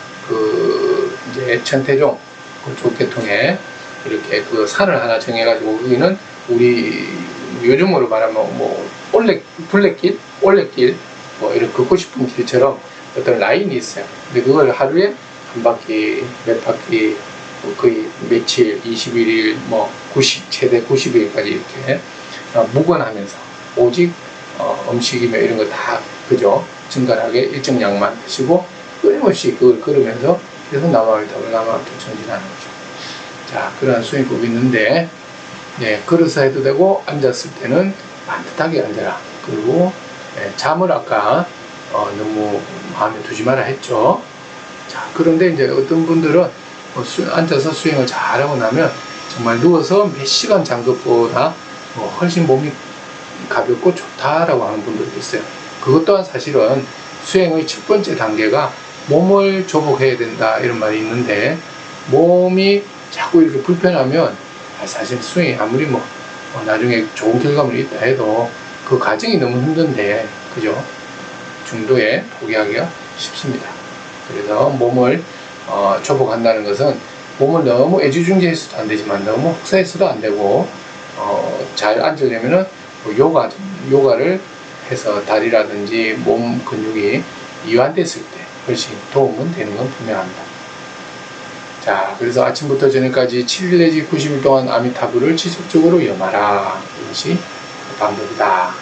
A: 이제 천태종 그쪽 계통에 이렇게 그 산을 하나 정해가지고, 거기는 우리 요즘으로 말하면 뭐 블랙길, 올레길, 뭐 이렇게 걷고 싶은 길처럼 어떤 라인이 있어요. 근데 그걸 하루에 한 바퀴, 몇 바퀴, 거의 며칠, 21일, 최대 90일까지 이렇게 무건하면서 오직 음식이며 이런 거 다 그죠? 증간하게 일정 양만 드시고 끊임없이 그걸 걸으면서 계속 남아비탑을 전진하는 거죠. 자, 그러한 수행법이 있는데, 네, 걸어서 해도 되고 앉았을 때는 반듯하게 앉아라. 그리고 잠을 아까 너무 마음에 두지 마라 했죠. 자, 그런데 이제 어떤 분들은 앉아서 수행을 잘하고 나면 정말 누워서 몇 시간 잔 것보다 훨씬 몸이 가볍고 좋다라고 하는 분들도 있어요. 그것 또한 사실은 수행의 첫 번째 단계가 몸을 조복해야 된다 이런 말이 있는데, 몸이 자꾸 이렇게 불편하면 사실 수행이 아무리 나중에 좋은 결과물이 있다 해도 그 과정이 너무 힘든데, 그죠? 중도에 포기하기가 쉽습니다. 그래서 몸을 조복한다는 것은 몸을 너무 애지중지해서도 안 되지만 너무 혹사해서도 안 되고, 잘 앉으려면은 요가를 해서 다리라든지 몸 근육이 이완됐을 때 훨씬 도움은 되는 건 분명합니다. 자, 그래서 아침부터 저녁까지 7일 내지 90일 동안 아미타불을 지속적으로 염하라. 이것이 방법이다.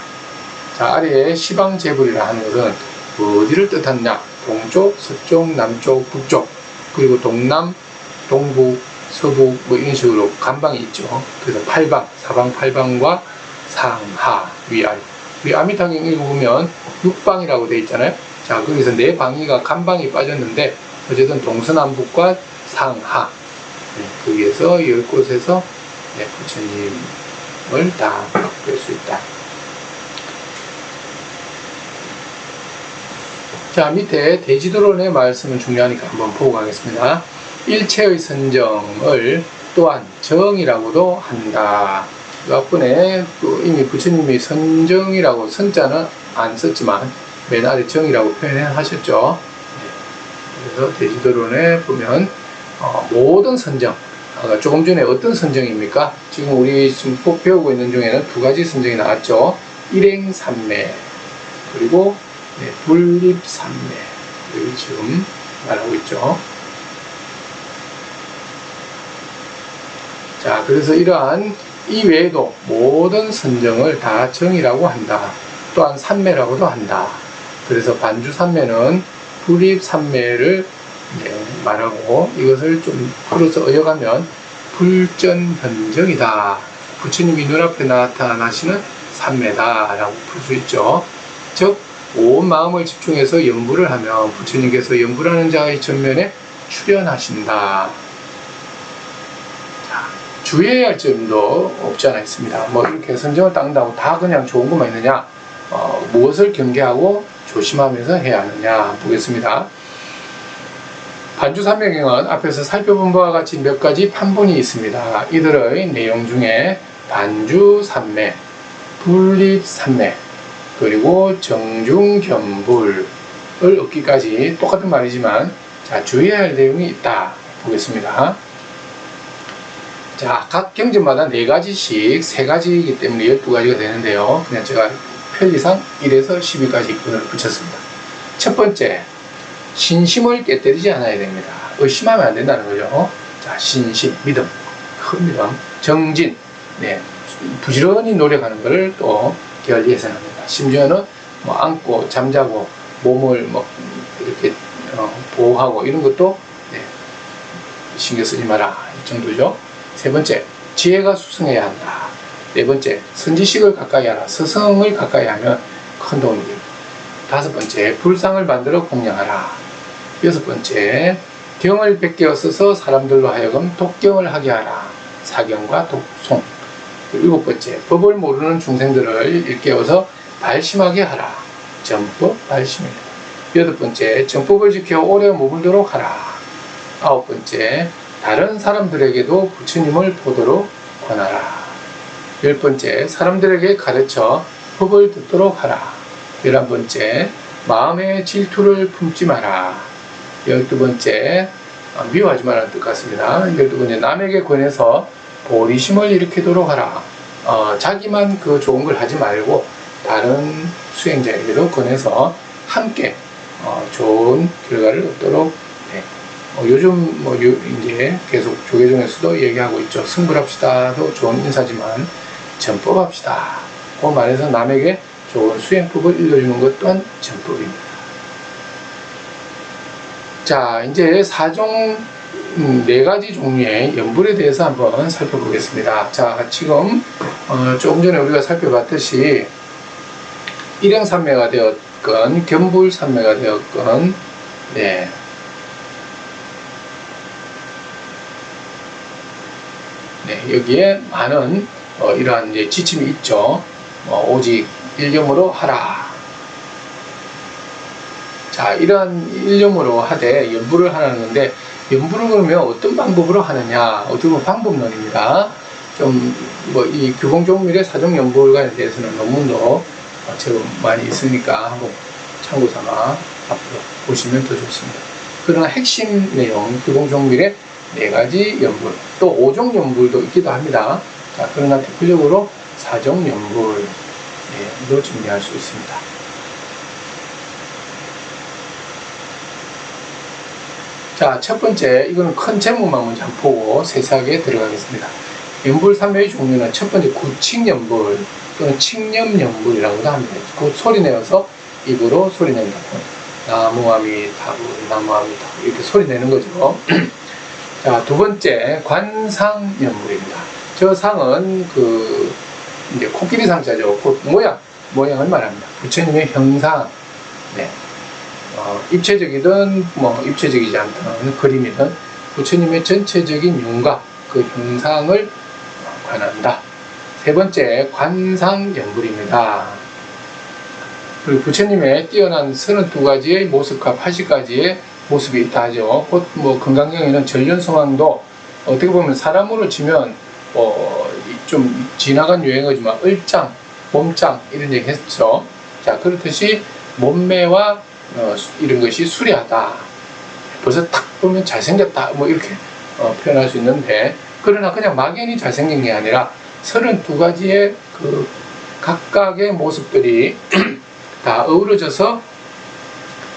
A: 자, 아래에 시방제불이라 하는 것은 어디를 뜻하느냐? 동쪽, 서쪽, 남쪽, 북쪽, 그리고 동남, 동북, 서북 이런 식으로 간방이 있죠. 그래서 팔방, 사방 팔방과 상하, 위아래. 우리 아미타경 읽어보면 6방이라고 되어 있잖아요. 자, 거기서 4방이가 간방이 빠졌는데 어쨌든 동서남북과 상하, 거기에서 10곳에서 부처님을 다 뵐 수 있다. 자, 밑에 대지도론의 말씀은 중요하니까 한번 보고 가겠습니다. 일체의 선정을 또한 정이라고도 한다. 앞번에 이미 부처님이 선정이라고 선자는 안 썼지만 맨 아래 정이라고 표현하셨죠. 그래서 대지도론에 보면 모든 선정, 조금 전에 어떤 선정입니까? 지금 우리 지금 배우고 있는 중에는 2가지 선정이 나왔죠. 일행삼매 그리고 분립삼매, 여기 지금 말하고 있죠. 자, 그래서 이러한 이 외에도 모든 선정을 다 정이라고 한다. 또한 삼매라고도 한다. 그래서 반주삼매는 불입삼매를 말하고, 이것을 좀 풀어서 어여가면 불전현정이다. 부처님이 눈앞에 나타나시는 삼매다라고 풀 수 있죠. 즉 온 마음을 집중해서 연부를 하면 부처님께서 연부라는 자의 전면에 출현하신다. 자, 주의해야 할 점도 없지 않아 있습니다. 이렇게 선정을 닦는다고 다 그냥 좋은 것만 있느냐? 무엇을 경계하고 조심하면서 해야 하느냐 보겠습니다. 반주삼매경은 앞에서 살펴본 바와 같이 몇 가지 판본이 있습니다. 이들의 내용 중에 반주삼매, 분립삼매, 그리고 정중견불을 얻기까지 똑같은 말이지만, 자, 주의해야 할 내용이 있다 보겠습니다. 자, 각 경전마다 4가지씩 3가지이기 때문에 12가지가 되는데요. 그냥 제가 편리상 1에서 12까지 분을 붙였습니다. 첫 번째, 신심을 깨뜨리지 않아야 됩니다. 의심하면 안 된다는 거죠. 자, 신심, 믿음, 큰 믿음, 정진, 부지런히 노력하는 것을 또 결리해서는 합니다. 심지어는 앉고 잠자고 몸을 이렇게 보호하고 이런 것도 신경 쓰지 마라, 이 정도죠. 세 번째, 지혜가 수승해야 한다. 네 번째, 선지식을 가까이 하라. 스승을 가까이 하면 큰 도움이 됩니다. 다섯 번째, 불상을 만들어 공양하라. 여섯 번째, 경을 베껴 써서 사람들로 하여금 독경을 하게 하라. 사경과 독송. 일곱 번째, 법을 모르는 중생들을 일깨워서 발심하게 하라. 정법 발심입니다. 여덟 번째, 정법을 지켜 오래 머물도록 하라. 아홉 번째, 다른 사람들에게도 부처님을 보도록 권하라. 열 번째, 사람들에게 가르쳐 법을 듣도록 하라. 11번째, 마음의 질투를 품지 마라. 12번째, 미워하지 말라는 뜻 같습니다. 12번째, 남에게 권해서 보리심을 일으키도록 하라. 자기만 그 좋은 걸 하지 말고 다른 수행자에게도 권해서 함께 좋은 결과를 얻도록. 요즘 이제 계속 조계종에서도 얘기하고 있죠. 승불합시다도 좋은 인사지만 전법합시다. 그 말에서 남에게 좋은 수행법을 일러주는 것 또한 전법입니다. 자, 이제 사종 네 가지 종류의 연불에 대해서 한번 살펴보겠습니다. 자, 지금 조금 전에 우리가 살펴봤듯이 일행산매가 되었건 견불산매가 되었건 네, 여기에 많은 이러한 이제 지침이 있죠. 오직 일념으로 하라. 자, 이러한 일념으로 하되 연불을 하는 건데, 연불을 그러면 어떤 방법으로 하느냐? 어떻게 보면 방법론입니다. 좀 이 규공종밀의 사종연불관에 대해서는 논문도 지금 많이 있으니까 한번 참고 삼아 앞으로 보시면 더 좋습니다. 그러나 핵심 내용, 규공종밀의 4가지 연불, 또 5종 연불도 있기도 합니다. 자, 그러나 대표적으로 4종 연불로 정리할 수 있습니다. 자, 첫 번째, 이거는 큰 제목만 먼저 한번 보고 세세하게 들어가겠습니다. 연불 3매의 종류는 첫 번째 구칙연불 또는 칙념연불이라고도 합니다. 그 소리 내어서 입으로 소리 낸다. 나무아미타불, 나무아미타불 이렇게 소리 내는 거죠. 자, 두 번째 관상연불입니다. 저 상은 이제 코끼리 상자죠. 그 모양을 말합니다. 부처님의 형상, 네. 입체적이든 입체적이지 않든 그림이든 부처님의 전체적인 윤곽, 그 형상을 관한다. 세 번째 관상연불입니다. 그리고 부처님의 뛰어난 32가지의 모습과 80가지의 모습이 있다 하죠. 곧 금강경에는 전륜성왕도 어떻게 보면 사람으로 치면 좀 지나간 유행어지만 을장, 몸장 이런 얘기 했죠. 자, 그렇듯이 몸매와 이런 것이 수려하다. 벌써 딱 보면 잘생겼다. 이렇게 표현할 수 있는데, 그러나 그냥 막연히 잘생긴 게 아니라 32가지의 그 각각의 모습들이 다 어우러져서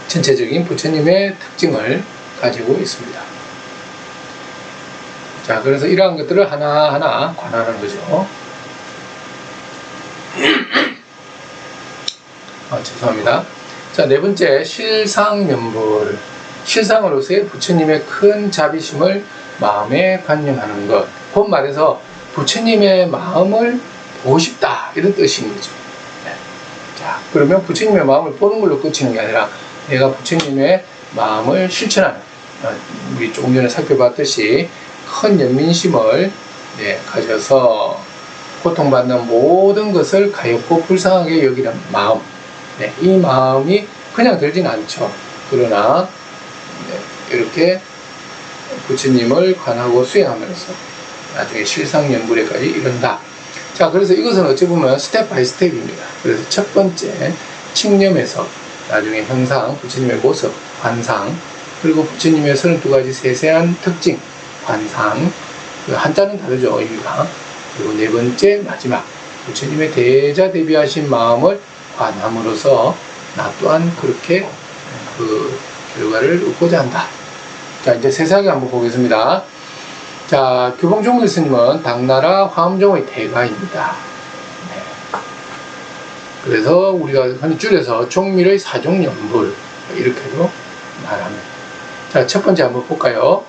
A: 전체적인 부처님의 특징을 가지고 있습니다. 자, 그래서 이러한 것들을 하나하나 관하는 거죠. 죄송합니다. 자, 네 번째 실상연불. 실상으로서의 부처님의 큰 자비심을 마음에 관념하는 것. 곧 말해서 부처님의 마음을 보고 싶다 이런 뜻인 거죠. 네. 자, 그러면 부처님의 마음을 보는 걸로 끝이는 게 아니라 내가 부처님의 마음을 실천하는, 우리 조금 전에 살펴봤듯이 큰 연민심을 가져서 고통받는 모든 것을 가엾고 불쌍하게 여기는 마음. 네, 이 마음이 그냥 들진 않죠. 그러나 이렇게 부처님을 관하고 수행하면서 나중에 실상연불에까지 이른다. 자, 그래서 이것은 어찌 보면 스텝 바이 스텝입니다. 그래서 첫 번째 칙념에서 나중에 형상, 부처님의 모습, 관상, 그리고 부처님의 32가지 세세한 특징, 관상, 한자는 다르죠, 의미가. 그리고 네 번째 마지막 부처님의 대자대비하신 마음을 관함으로써 나 또한 그렇게 그 결과를 얻고자 한다. 자, 이제 세세하게 한번 보겠습니다. 자, 규봉종밀 스님은 당나라 화엄종의 대가입니다. 네. 그래서 우리가 흔히 줄여서 종밀의 사종연불 이렇게도 말합니다. 자, 첫 번째 한번 볼까요?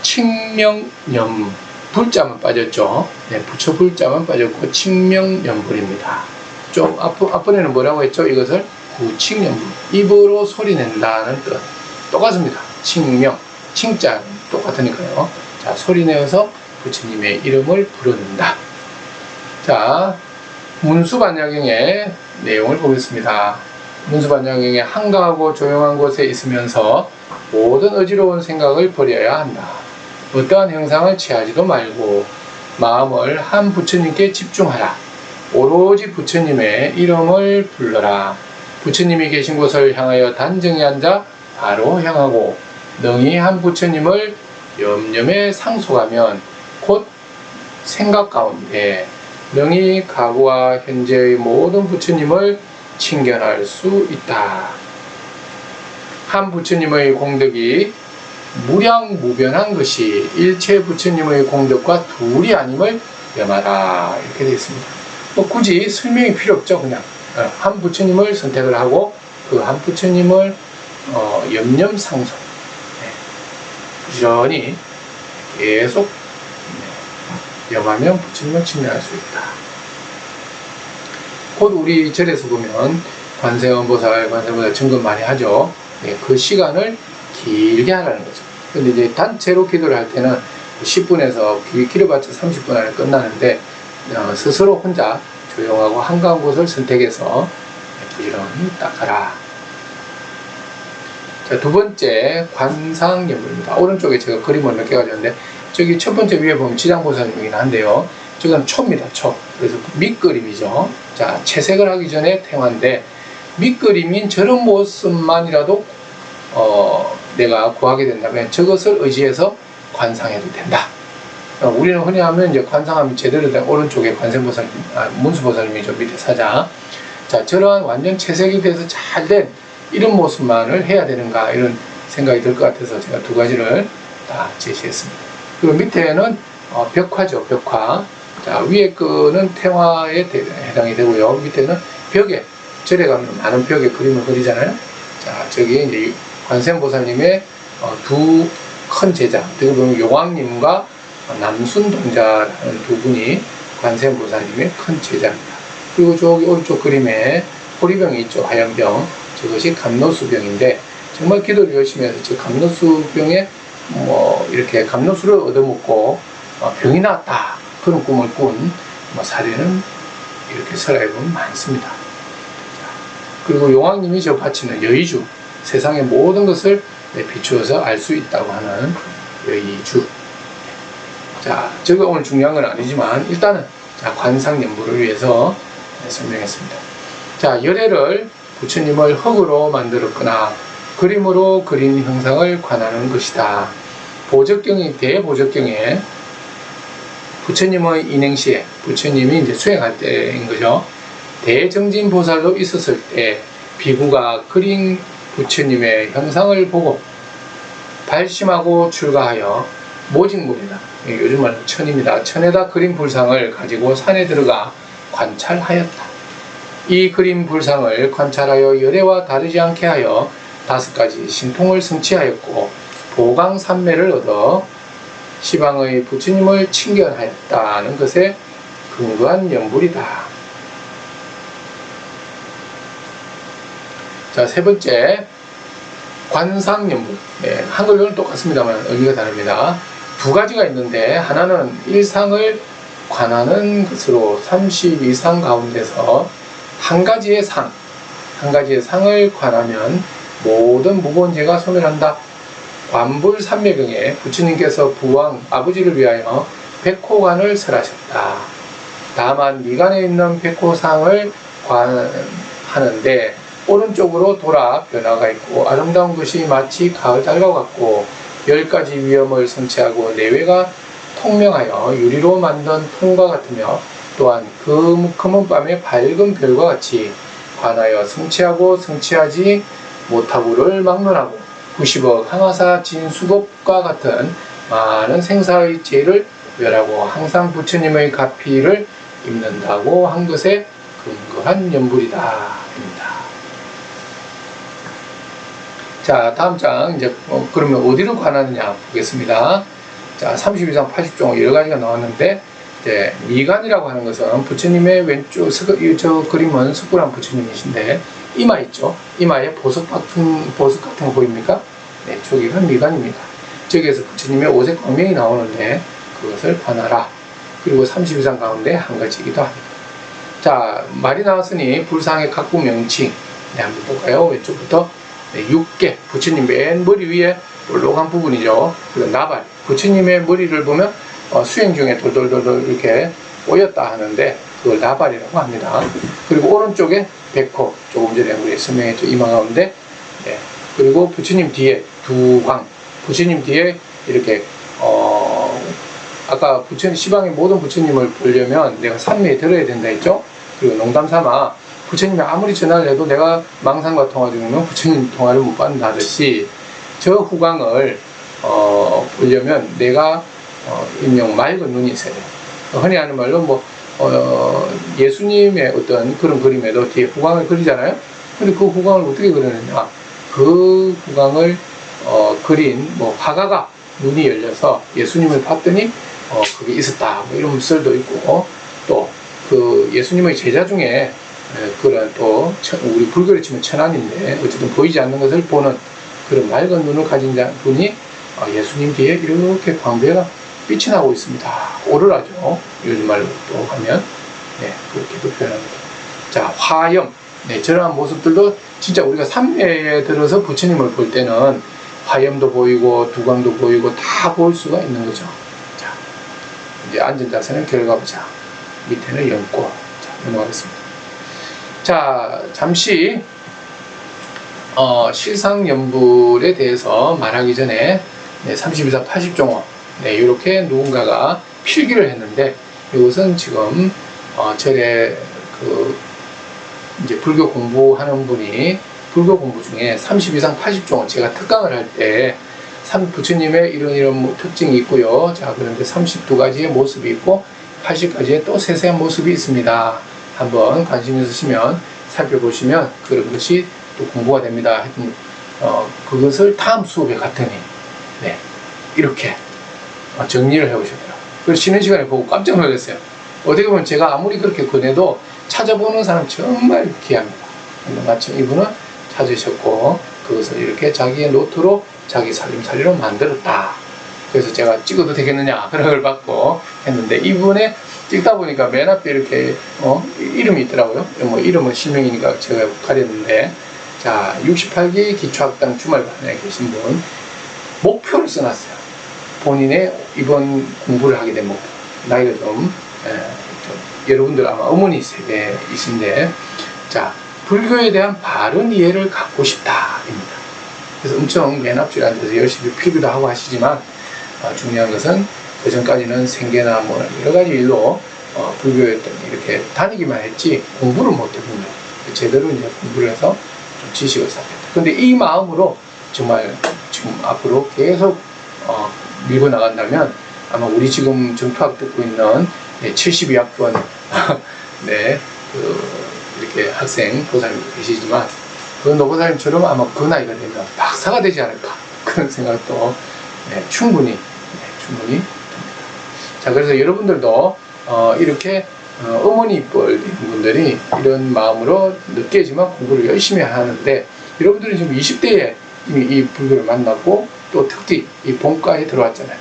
A: 칙명연, 불자만 빠졌죠. 네, 부처 불자만 빠졌고 칙명연불입니다. 좀 앞번에는 뭐라고 했죠? 이것을 구칙연불, 입으로 소리 낸다는 뜻. 똑같습니다. 칙명, 칭자 똑같으니까요. 자, 소리 내어서 부처님의 이름을 부른다. 자, 문수반야경의 내용을 보겠습니다. 문수반야경에 한가하고 조용한 곳에 있으면서 모든 어지러운 생각을 버려야 한다. 어떠한 형상을 취하지도 말고 마음을 한 부처님께 집중하라. 오로지 부처님의 이름을 불러라. 부처님이 계신 곳을 향하여 단정히 앉아 바로 향하고 능히 한 부처님을 염념에 상속하면 곧 생각 가운데 능히 과거와 현재의 모든 부처님을 칭견할 수 있다. 한 부처님의 공덕이 무량무변한 것이 일체 부처님의 공덕과 둘이 아님을 염하라. 이렇게 되어 있습니다. 굳이 설명이 필요 없죠. 그냥 한 부처님을 선택을 하고 그 한 부처님을 염념상속, 부지런히 계속 염하면 부처님을 친밀할 수 있다. 곧 우리 절에서 보면 관세음보살 증거 많이 하죠. 그 시간을 길게 하라는 거죠. 근데 이제 단체로 기도를 할 때는 10분에서 길어봤자 30분 안에 끝나는데 스스로 혼자 조용하고 한가한 곳을 선택해서 부지런히 닦아라. 자, 두 번째 관상연물입니다. 오른쪽에 제가 그림을 몇 개 가졌는데 저기 첫 번째 위에 보면 지장보살님이긴 한데요. 저건 초입니다. 초. 그래서 밑그림이죠. 자, 채색을 하기 전에 태화인데 밑그림인 저런 모습만이라도 내가 구하게 된다면 저것을 의지해서 관상해도 된다. 우리는 흔히 하면 이제 관상하면 제대로 된 오른쪽에 관세음보살님, 문수보살님이죠. 밑에 사자. 자, 저러한 완전 채색이 돼서 잘 된 이런 모습만을 해야 되는가 이런 생각이 들 것 같아서 제가 두 가지를 다 제시했습니다. 그리고 밑에는 벽화죠. 벽화. 자, 위에 거는 태화에 해당이 되고요. 밑에는 벽에, 절에 가면 많은 벽에 그림을 그리잖아요. 자, 저기 이제 관세음보살님의 두 큰 제자, 어떻게 보면 용왕님과 남순동자라는 두 분이 관세음보살님의 큰 제자입니다. 그리고 저기 오른쪽 그림에 호리병이 있죠. 하얀병. 저것이 감로수병인데 정말 기도를 열심히 해서 저 감로수병에 이렇게 감로수를 얻어먹고 병이 나왔다. 그런 꿈을 꾼 사례는 이렇게 설화에 보면 많습니다. 그리고 용왕님이 저 바치는 여의주, 세상의 모든 것을 비추어서 알 수 있다고 하는 여의주. 자, 저거 오늘 중요한 건 아니지만 일단은 관상연부를 위해서 설명했습니다. 자, 열애를 부처님을 흙으로 만들었거나 그림으로 그린 형상을 관하는 것이다. 보적경이 대보적경에 부처님의 인행시에 부처님이 이제 수행할 때인 거죠. 대정진보살로 있었을 때 비구가 그린 부처님의 형상을 보고 발심하고 출가하여 모직물이다. 요즘 말로 천입니다. 천에다 그린 불상을 가지고 산에 들어가 관찰하였다. 이 그림 불상을 관찰하여 열애와 다르지 않게 하여 5가지 신통을 성취하였고 보강삼매를 얻어 시방의 부처님을 친견하였다는 것에 근거한 연불이다. 자, 세 번째 관상연불. 한글로는 똑같습니다만 의미가 다릅니다. 두 가지가 있는데 하나는 일상을 관하는 것으로 32상 가운데서 한 가지의 상을 관하면 모든 무거운 죄가 소멸한다. 관불삼매경에 부처님께서 부왕 아버지를 위하여 백호관을 설하셨다. 다만 미간에 있는 백호상을 관하는데 오른쪽으로 돌아 변화가 있고 아름다운 것이 마치 가을 달과 같고 10가지 위엄을 성취하고 내외가 통명하여 유리로 만든 통과 같으며 또한 금은 밤의 밝은 별과 같이 관하여 성취하고 성취하지 못하고를 막론하고 90억 항하사 진수법과 같은 많은 생사의 죄를 멸하고 항상 부처님의 가피를 입는다고 한 것에 근거한 연불이다. 입니다. 자, 다음 장 이제 그러면 어디를 관하느냐 보겠습니다. 자, 32장 80종 여러 가지가 나왔는데 이제 미간이라고 하는 것은 부처님의 왼쪽 저 그림은 석굴암 부처님이신데 이마 있죠. 이마에 보석 같은 거 보입니까? 네, 저기가 미간입니다. 저기에서 부처님의 오색 광명이 나오는데 그것을 관하라. 그리고 32장 가운데 한 가지이기도 합니다. 자, 말이 나왔으니 불상의 각부 명칭 한번 볼까요? 왼쪽부터 6개 부처님 맨 머리 위에 볼록한 부분이죠. 그리고 나발 부처님의 머리를 보면 수행 중에 돌돌돌돌 이렇게 꼬였다 하는데 그걸 나발이라고 합니다. 그리고 오른쪽에 백호 조금 전에 우리 설명했죠. 이마 가운데 그리고 부처님 뒤에 두광 부처님 뒤에 이렇게 아까 부처님 시방의 모든 부처님을 보려면 내가 삼매에 들어야 된다 했죠. 그리고 농담 삼아 부처님이 아무리 전화를 해도 내가 망상과 통화 중이면 부처님 통화를 못 받는다 하듯이 저 후광을 보려면 내가 인용 맑은 눈이 있어야 돼요. 흔히 하는 말로 예수님의 어떤 그런 그림에도 뒤에 후광을 그리잖아요. 근데 그 후광을 어떻게 그리느냐? 그 후광을 그린 화가가 눈이 열려서 예수님을 봤더니 그게 있었다. 뭐 이런 썰도 있고, 또 그 예수님의 제자 중에 그런 또 우리 불교로 치면 천안인데 어쨌든 보이지 않는 것을 보는 그런 맑은 눈을 가진 분이 예수님 뒤에 이렇게 광배가 빛이 나고 있습니다. 오로라죠. 요즘 말로 또 하면 그렇게도 표현합니다. 자, 화염. 저러한 모습들도 진짜 우리가 삼매에 들어서 부처님을 볼 때는 화염도 보이고 두광도 보이고 다 볼 수가 있는 거죠. 자, 이제 앉은 자세는 결과보자. 밑에는 연꽃. 자, 넘어가겠습니다. 자, 잠시 실상연불에 대해서 말하기 전에 32사 80종호 이렇게 누군가가 필기를 했는데, 이것은 지금 절에 이제 불교 공부하는 분이 불교 공부 중에 32상 80종호 제가 특강을 할 때 부처님의 이런 특징이 있고요. 자, 그런데 32가지의 모습이 있고 80가지의 또 세세한 모습이 있습니다. 한번 관심 있으시면 살펴보시면 그런 것이 또 공부가 됩니다. 그것을 다음 수업에 갔더니 이렇게 정리를 해오셨더라고요. 그래서 쉬는 시간에 보고 깜짝 놀랐어요. 어떻게 보면 제가 아무리 그렇게 권해도 찾아보는 사람 정말 귀합니다. 마침 이분은 찾으셨고 그것을 이렇게 자기의 노트로 자기 살림살이로 만들었다. 그래서 제가 찍어도 되겠느냐 허락을 받고 했는데, 이분의 찍다 보니까 맨 앞에 이렇게 이름이 있더라고요. 뭐 이름은 실명이니까 제가 가렸는데, 자, 68기 기초학당 주말반에 계신 분 목표를 써놨어요. 본인의 이번 공부를 하게 된 목표. 나이가 좀 여러분들 아마 어머니 세대이신데, 자, 불교에 대한 바른 이해를 갖고 싶다입니다. 그래서 엄청 맨 앞줄에 앉아서 열심히 필기도 하고 하시지만 중요한 것은 그 전까지는 생계나 뭐 여러 가지 일로 불교에 이렇게 다니기만 했지 공부를 못했군요. 제대로 이제 공부를 해서 좀 지식을 쌓겠다. 근데 이 마음으로 정말 지금 앞으로 계속 밀고 나간다면 아마 우리 지금 정투학 듣고 있는 72학번 이렇게 학생 보살님 계시지만 그 노보살님처럼 아마 그 나이가 되면 박사가 되지 않을까 그런 생각도 충분히 듭니다. 자, 그래서 여러분들도 이렇게 어머니 뻘 분들이 이런 마음으로 늦게지만 공부를 열심히 하는데, 여러분들이 지금 20대에 이미 이 불교를 만났고 또 특히 이 본과에 들어왔잖아요.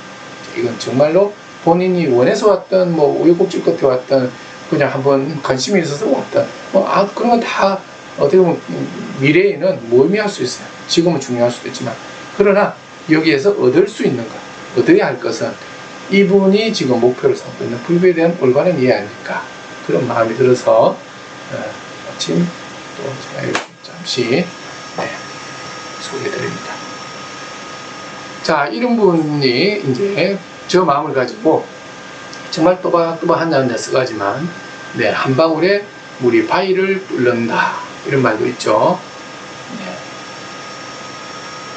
A: 이건 정말로 본인이 원해서 왔던 뭐 우여곡절 끝에 왔던 그냥 한번 관심이 있어서 왔던 그런 건 다 어떻게 보면 미래에는 무의미할 수 있어요. 지금은 중요할 수도 있지만, 그러나 여기에서 얻을 수 있는 것, 얻어야 할 것은 이분이 지금 목표를 삼고 있는 불교에 대한 올바른 이해 아닐까, 그런 마음이 들어서 마침 또 제가 잠시 소개해드립니다. 자, 이런 분이 이제 저 마음을 가지고 정말 또박또박 한자한자 써가지만 한 방울에 물이 바위를 뚫는다 이런 말도 있죠.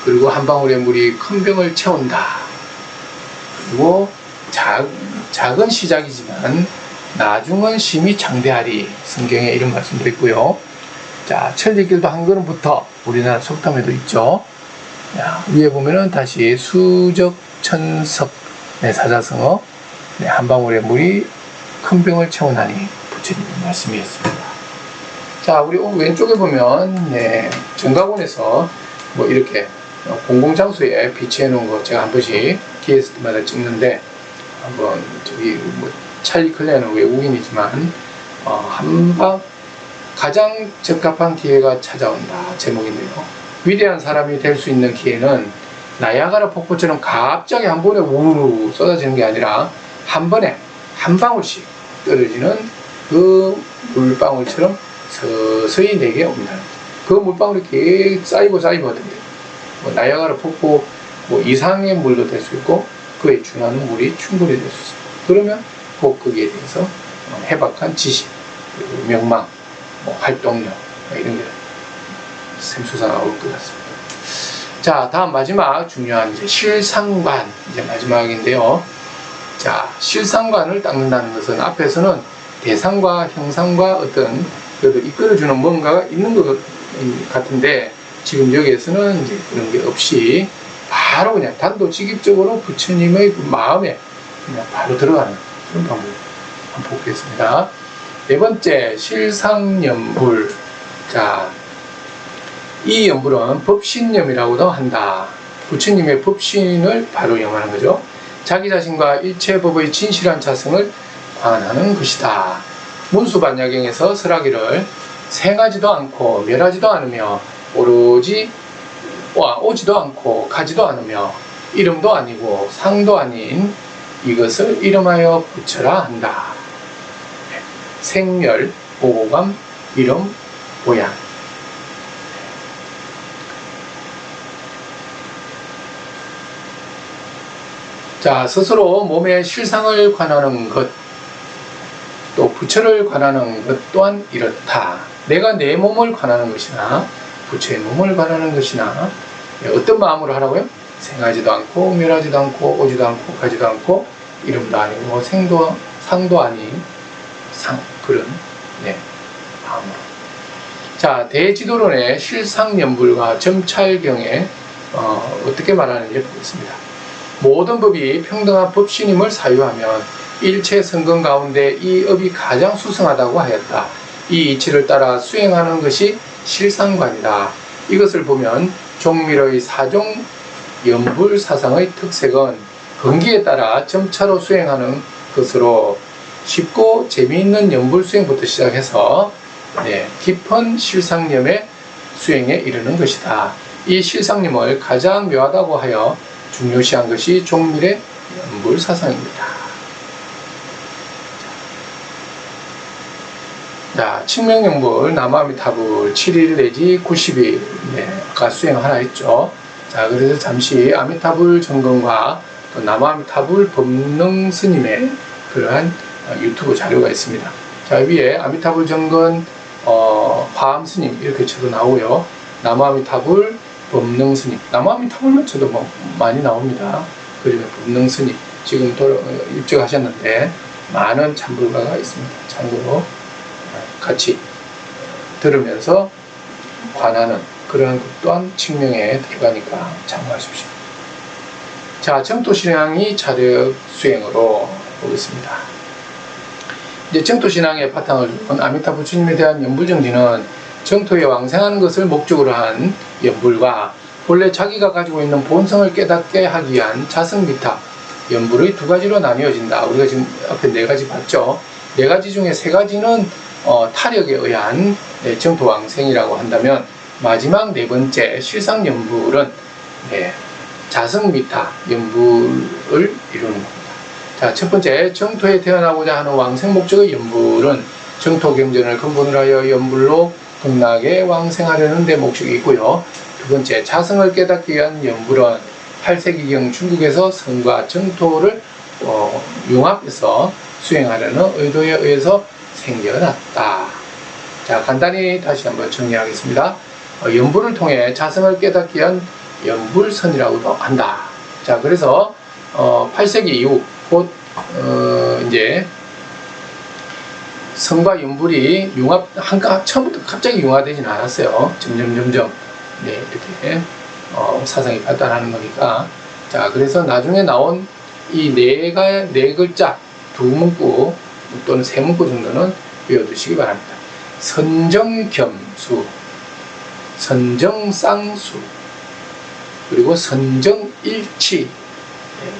A: 그리고 한 방울의 물이 큰 병을 채운다. 그리고 작은 시작이지만 나중은 심히 장대하리, 성경에 이런 말씀도 있고요. 자, 천리길도 한 걸음부터 우리나라 속담에도 있죠. 위에 보면은 다시 수적천석 사자성어 한 방울의 물이 큰 병을 채우나니 부처님의 말씀이었습니다. 자, 우리 왼쪽에 보면 정각원에서 뭐 이렇게 공공장소에 비치해 놓은 거 제가 한 번씩 기회 있을 때마다 찍는데, 한번 저기 뭐 찰리 클레어는 외국인이지만 한방 가장 적합한 기회가 찾아온다 제목인데요. 위대한 사람이 될 수 있는 기회는 나야가라 폭포처럼 갑자기 한 번에 우르르 쏟아지는 게 아니라 한 번에 한 방울씩 떨어지는 그 물방울처럼 서서히 내게 옵니다. 그 물방울이 계속 쌓이고 어떤데 뭐 나야가라 폭포 뭐 이상의 물도 될 수 있고 그에 준하는 물이 충분히 될 수 있습니다. 그러면 꼭 거기에 대해서 해박한 지식, 그리고 명망, 뭐 활동력 이런 게 샘솟아 올 것 같습니다. 자, 다음 마지막 중요한 이제 실상관, 이제 마지막인데요. 자, 실상관을 닦는다는 것은 앞에서는 대상과 형상과 어떤 그래도 이끌어주는 뭔가가 있는 것 같은데, 지금 여기에서는 이제 그런 게 없이 바로 그냥 단도직입적으로 부처님의 그 마음에 그냥 바로 들어가는 그런 방법 한번 보겠습니다. 네 번째, 실상연불. 자, 이 연불은 법신념이라고도 한다. 부처님의 법신을 바로 영하는 거죠. 자기 자신과 일체 법의 진실한 자성을 관하는 것이다. 문수반야경에서 설하기를 생하지도 않고 멸하지도 않으며 오로지 오지도 않고 가지도 않으며 이름도 아니고 상도 아닌 이것을 이름하여 붙여라 한다. 생멸, 보고감, 이름, 보양. 자, 스스로 몸의 실상을 관하는 것, 또 부처를 관하는 것 또한 이렇다. 내가 내 몸을 관하는 것이나 부처의 몸을 관하는 것이나 어떤 마음으로 하라고요? 생하지도 않고 멸하지도 않고 오지도 않고 가지도 않고 이름도 아니고 생도 상도 아닌 그런 마음으로. 자, 대지도론의 실상연불과 점찰경에 어떻게 말하는지 보겠습니다. 모든 법이 평등한 법신임을 사유하면 일체 성근 가운데 이 업이 가장 수승하다고 하였다. 이 이치를 따라 수행하는 것이 실상관이다. 이것을 보면 종밀의 사종 연불 사상의 특색은 근기에 따라 점차로 수행하는 것으로 쉽고 재미있는 연불 수행부터 시작해서 깊은 실상념의 수행에 이르는 것이다. 이 실상념을 가장 묘하다고 하여 중요시한 것이 종밀의 연불 사상입니다. 자, 칙명연불 남아미타불 7일 내지 90일 아까 수행 하나 했죠. 자, 그래서 잠시 아미타불 점검과 또 남아미타불 법능 스님의 그러한 유튜브 자료가 있습니다. 자, 위에 아미타불 점검 화암 스님 이렇게 쳐도 나오고요. 남아미타불 법능 스님, 남아미타불만 쳐도 뭐 많이 나옵니다. 그러면 법능 스님 지금 입적하셨는데 많은 참불가가 있습니다. 참고로 같이 들으면서 관하는 그러한 것 또한 칙명에 들어가니까 참고하십시오. 자, 정토신앙이 자력 수행으로 보겠습니다. 이제 정토신앙의 바탕을 두는 아미타 부처님에 대한 연불정진은 정토에 왕생하는 것을 목적으로 한 연불과 본래 자기가 가지고 있는 본성을 깨닫게 하기 위한 자성미타 연불의 두 가지로 나뉘어진다. 우리가 지금 앞에 네 가지 봤죠. 네 가지 중에 세 가지는 타력에 의한 정토왕생이라고 한다면 마지막 네 번째 실상연불은 자성미타 연불을 이루는 겁니다. 자, 첫 번째 정토에 태어나고자 하는 왕생 목적의 연불은 정토 경전을 근본으로 하여 연불로 극락에 왕생하려는 데 목적이 있고요. 두 번째 자성을 깨닫기 위한 연불은 8세기경 중국에서 성과 정토를 융합해서 수행하려는 의도에 의해서 생겨났다. 자, 간단히 다시 한번 정리하겠습니다. 연불을 통해 자성을 깨닫기 위한 연불선이라고도 한다. 자, 그래서 8세기 이후 곧 이제 성과 연불이 처음부터 갑자기 융화되지는 않았어요. 점점 이렇게 사상이 발달하는 거니까. 자, 그래서 나중에 나온 이 네 글자 두 문구 또는 세 문구 정도는 외워두시기 바랍니다. 선정겸수, 선정쌍수, 그리고 선정일치,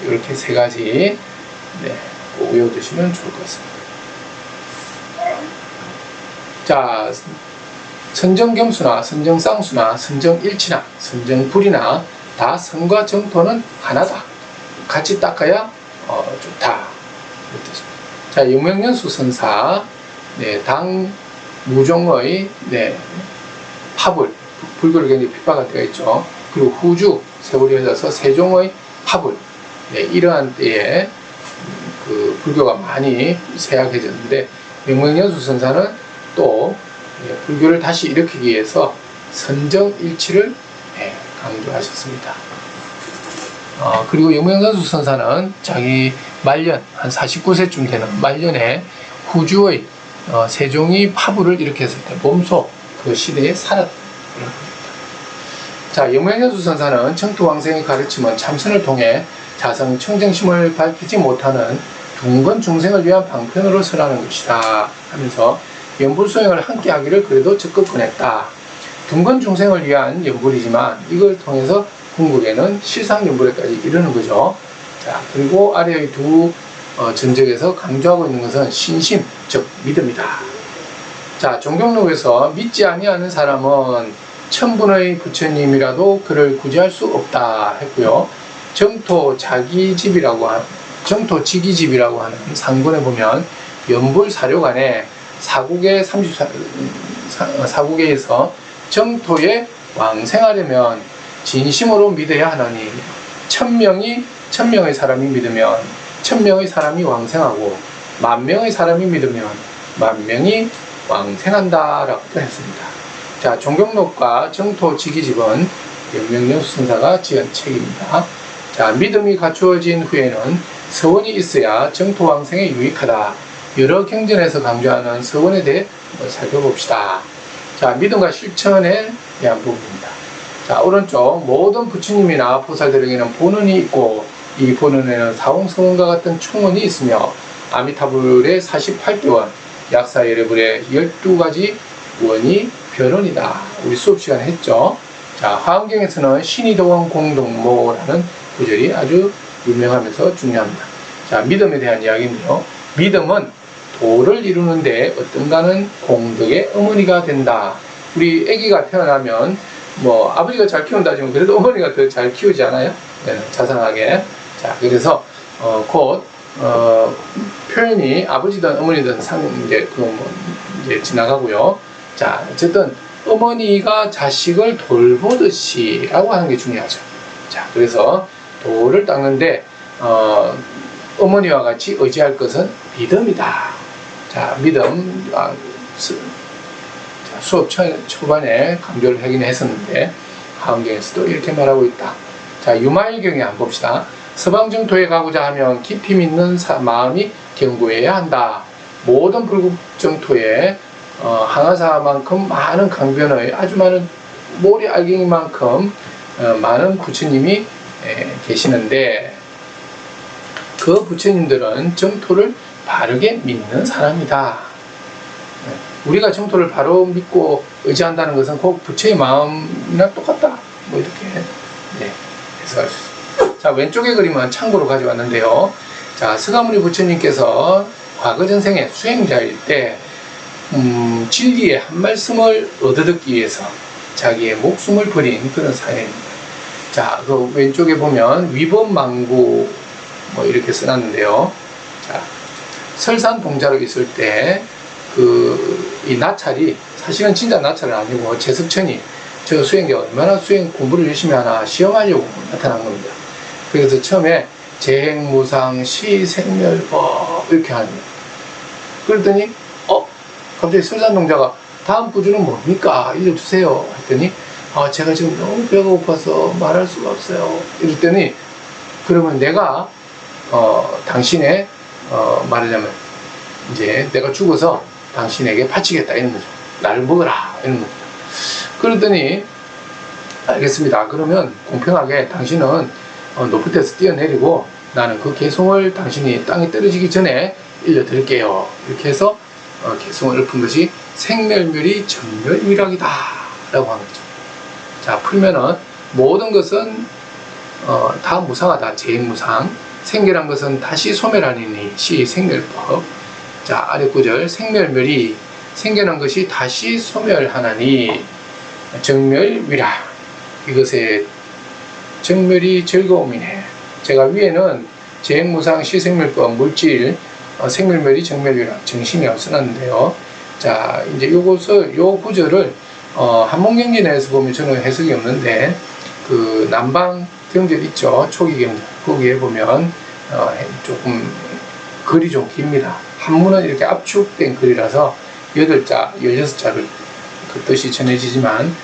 A: 이렇게 세 가지 꼭 외워두시면 좋을 것 같습니다. 자, 선정겸수나 선정쌍수나 선정일치나 선정불이나 다 성과 정토는 하나다. 같이 닦아야 좋다. 자, 영명연수 선사, 당 무종의 파불, 불교를 굉장히 핍박할 때가 있죠. 그리고 후주, 세월이 흘러서 세종의 파불, 이러한 때에 그 불교가 많이 쇠약해졌는데 영명연수 선사는 또 불교를 다시 일으키기 위해서 선정일치를 강조하셨습니다. 그리고 영명연수 선사는 자기 말년 한 49세쯤 되는 말년에 후주의 세종이 파불을 일으켰을 때 몸소 그 시대에 살았던 그런 겁니다. 자, 여무행여수선사는 청토왕생의 가르침은 참선을 통해 자성 청정심을 밝히지 못하는 둥근 중생을 위한 방편으로 설하는 것이다 하면서 연불소행을 함께 하기를 그래도 적극 권했다. 둥근 중생을 위한 연불이지만 이걸 통해서 궁극에는 실상연불에까지 이르는 거죠. 자, 그리고 아래의 두 전적에서 강조하고 있는 것은 신심, 즉 믿음이다. 자, 종경록에서 믿지 아니하는 사람은 천분의 부처님이라도 그를 구제할 수 없다 했고요. 정토지기집이라고 하는 상본에 보면 연불사료관에 사국에서 정토에 왕생하려면 진심으로 믿어야 하나니 천명의 사람이 믿으면 천명의 사람이 왕생하고 만명의 사람이 믿으면 만명이 왕생한다라고 했습니다. 자, 종경록과 정토지기집은 연명여수선사가 지은 책입니다. 자, 믿음이 갖추어진 후에는 서원이 있어야 정토왕생에 유익하다. 여러 경전에서 강조하는 서원에 대해 살펴봅시다. 자, 믿음과 실천에 대한 부분입니다. 자, 오른쪽 모든 부처님이나 보살들에게는 본원이 있고 이 본원에는 사홍서원과 같은 총원이 있으며 아미타불의 48개원, 약사예레불의 12가지 원이 별원이다. 우리 수업 시간에 했죠. 자, 화엄경에서는 신의도원 공동모라는 구절이 아주 유명하면서 중요합니다. 자, 믿음에 대한 이야기인데요. 믿음은 도를 이루는데 어떤가는 공덕의 어머니가 된다. 우리 아기가 태어나면 뭐 아버지가 잘 키운다지만 그래도 어머니가 더 잘 키우지 않아요? 네, 자상하게. 자, 그래서 곧 표현이 아버지든 어머니든 이제 지나가고요. 자, 어쨌든 어머니가 자식을 돌보듯이라고 하는 게 중요하죠. 자, 그래서 도를 닦는데 어머니와 같이 의지할 것은 믿음이다. 자, 믿음 수업 초반에 강조를 하긴 했었는데 화엄경에서도 이렇게 말하고 있다. 자, 유마일경에 한번 봅시다. 서방정토에 가고자 하면 깊이 믿는 마음이 견고해야 한다. 모든 불국정토에 항아사만큼 많은 강변의 아주 많은 모래 알갱이만큼 많은 부처님이 계시는데 그 부처님들은 정토를 바르게 믿는 사람이다. 우리가 정토를 바로 믿고 의지한다는 것은 꼭 부처의 마음이랑 똑같다. 뭐 이렇게 해석할 수 있습니다. 자, 왼쪽의 그림은 참고로 가져왔는데요. 자, 서가모니 부처님께서 과거 전생의 수행자일 때 진리의 한 말씀을 얻어듣기 위해서 자기의 목숨을 버린 그런 사연입니다. 자, 그 왼쪽에 보면 위법망구 뭐 이렇게 써놨는데요. 자, 설산동자로 있을 때 이 나찰이 사실은 진짜 나찰은 아니고 제석천이 저 수행자가 얼마나 수행 공부를 열심히 하나 시험하려고 나타난 겁니다. 그래서 처음에 재행무상 시생멸법 이렇게 하는 거예요. 그랬더니 갑자기 설산동자가 다음 구주는 뭡니까? 알려주세요. 했더니 제가 지금 너무 배가 고파서 말할 수가 없어요. 이랬더니 그러면 내가 당신의 말하자면 이제 내가 죽어서 당신에게 바치겠다 이런 거죠. 나를 먹어라 이런 겁니다. 그랬더니 알겠습니다. 그러면 공평하게 당신은 높은 데서 뛰어내리고 나는 그 개송을 당신이 땅에 떨어지기 전에 일러드릴게요. 이렇게 해서 개송을 읊은 것이 생멸멸이 전멸위락이다 라고 하는 거죠. 자, 풀면은 모든 것은 다 무상하다. 재행무상. 생멸한 것은 다시 소멸하니니 시 생멸법. 자, 아래 구절 생멸멸이 생겨난 것이 다시 소멸하나니 정멸위라. 이것의 정멸이 즐거움이네. 제가 위에는 재행무상 시생멸법 물질 생멸멸이 정멸위라 정신이라고 써놨는데요. 자, 이제 요 구절을 한몽경전에서 보면 저는 해석이 없는데 그 남방 경전 있죠. 초기 경전 거기에 보면 조금 글이 좀 깁니다. 한문은 이렇게 압축된 글이라서 8자, 16자를 그 뜻이 전해지지만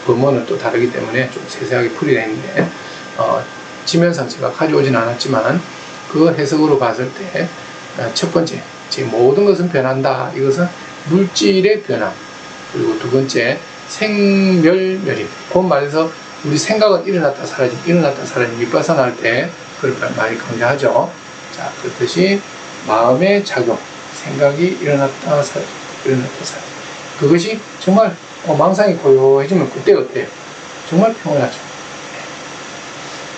A: 범어는 또 다르기 때문에 좀 세세하게 풀이되어 있는데 지면상 제가 가져오진 않았지만 그 해석으로 봤을 때 첫 번째, 제 모든 것은 변한다. 이것은 물질의 변함. 그리고 두 번째, 생멸멸입니다. 본 말에서 우리 생각은 일어났다 사라짐, 일어났다 사라짐, 윗바사나 할 때 그걸 많이 강조하죠. 자, 그렇듯이 마음의 작용, 생각이 일어났다 사라짐, 일어났다 사라짐. 그것이 정말 망상이 고요해지면 그때 어때요? 정말 평온하죠.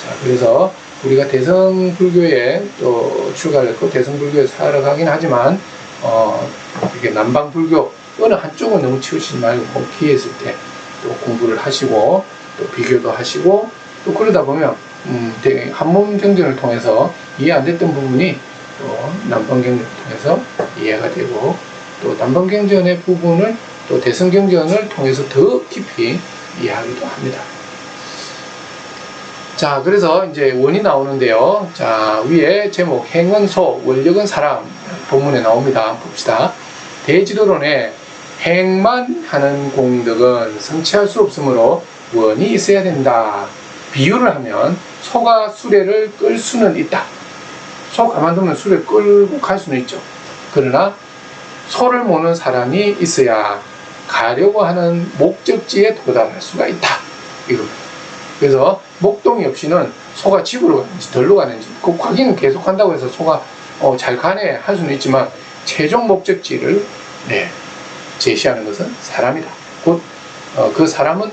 A: 자, 그래서 우리가 대성불교에 또 출가를 했고 대성불교에 살아가긴 하지만 이게 남방불교 어느 한쪽은 너무 치우치지 말고 기회 있을 때 또 공부를 하시고 또 비교도 하시고 또 그러다 보면 한문경전을 통해서 이해 안 됐던 부분이 또 남방경전을 통해서 이해가 되고 또 남방경전의 부분을 또 대성경전을 통해서 더 깊이 이해하기도 합니다. 자, 그래서 이제 원이 나오는데요. 자, 위에 제목 행은 소, 원력은 사람 본문에 나옵니다. 봅시다. 대지도론에 행만 하는 공덕은 성취할 수 없으므로 원이 있어야 된다. 비유를 하면 소가 수레를 끌 수는 있다. 소 가만두면 수레를 끌고 갈 수는 있죠. 그러나 소를 모는 사람이 있어야 가려고 하는 목적지에 도달할 수가 있다. 이겁니다. 그래서 목동이 없이는 소가 집으로 가는지 덜로 가는지 그 확인은 계속 한다고 해서 소가 잘 가네 할 수는 있지만 최종 목적지를 제시하는 것은 사람이다. 곧 그 사람은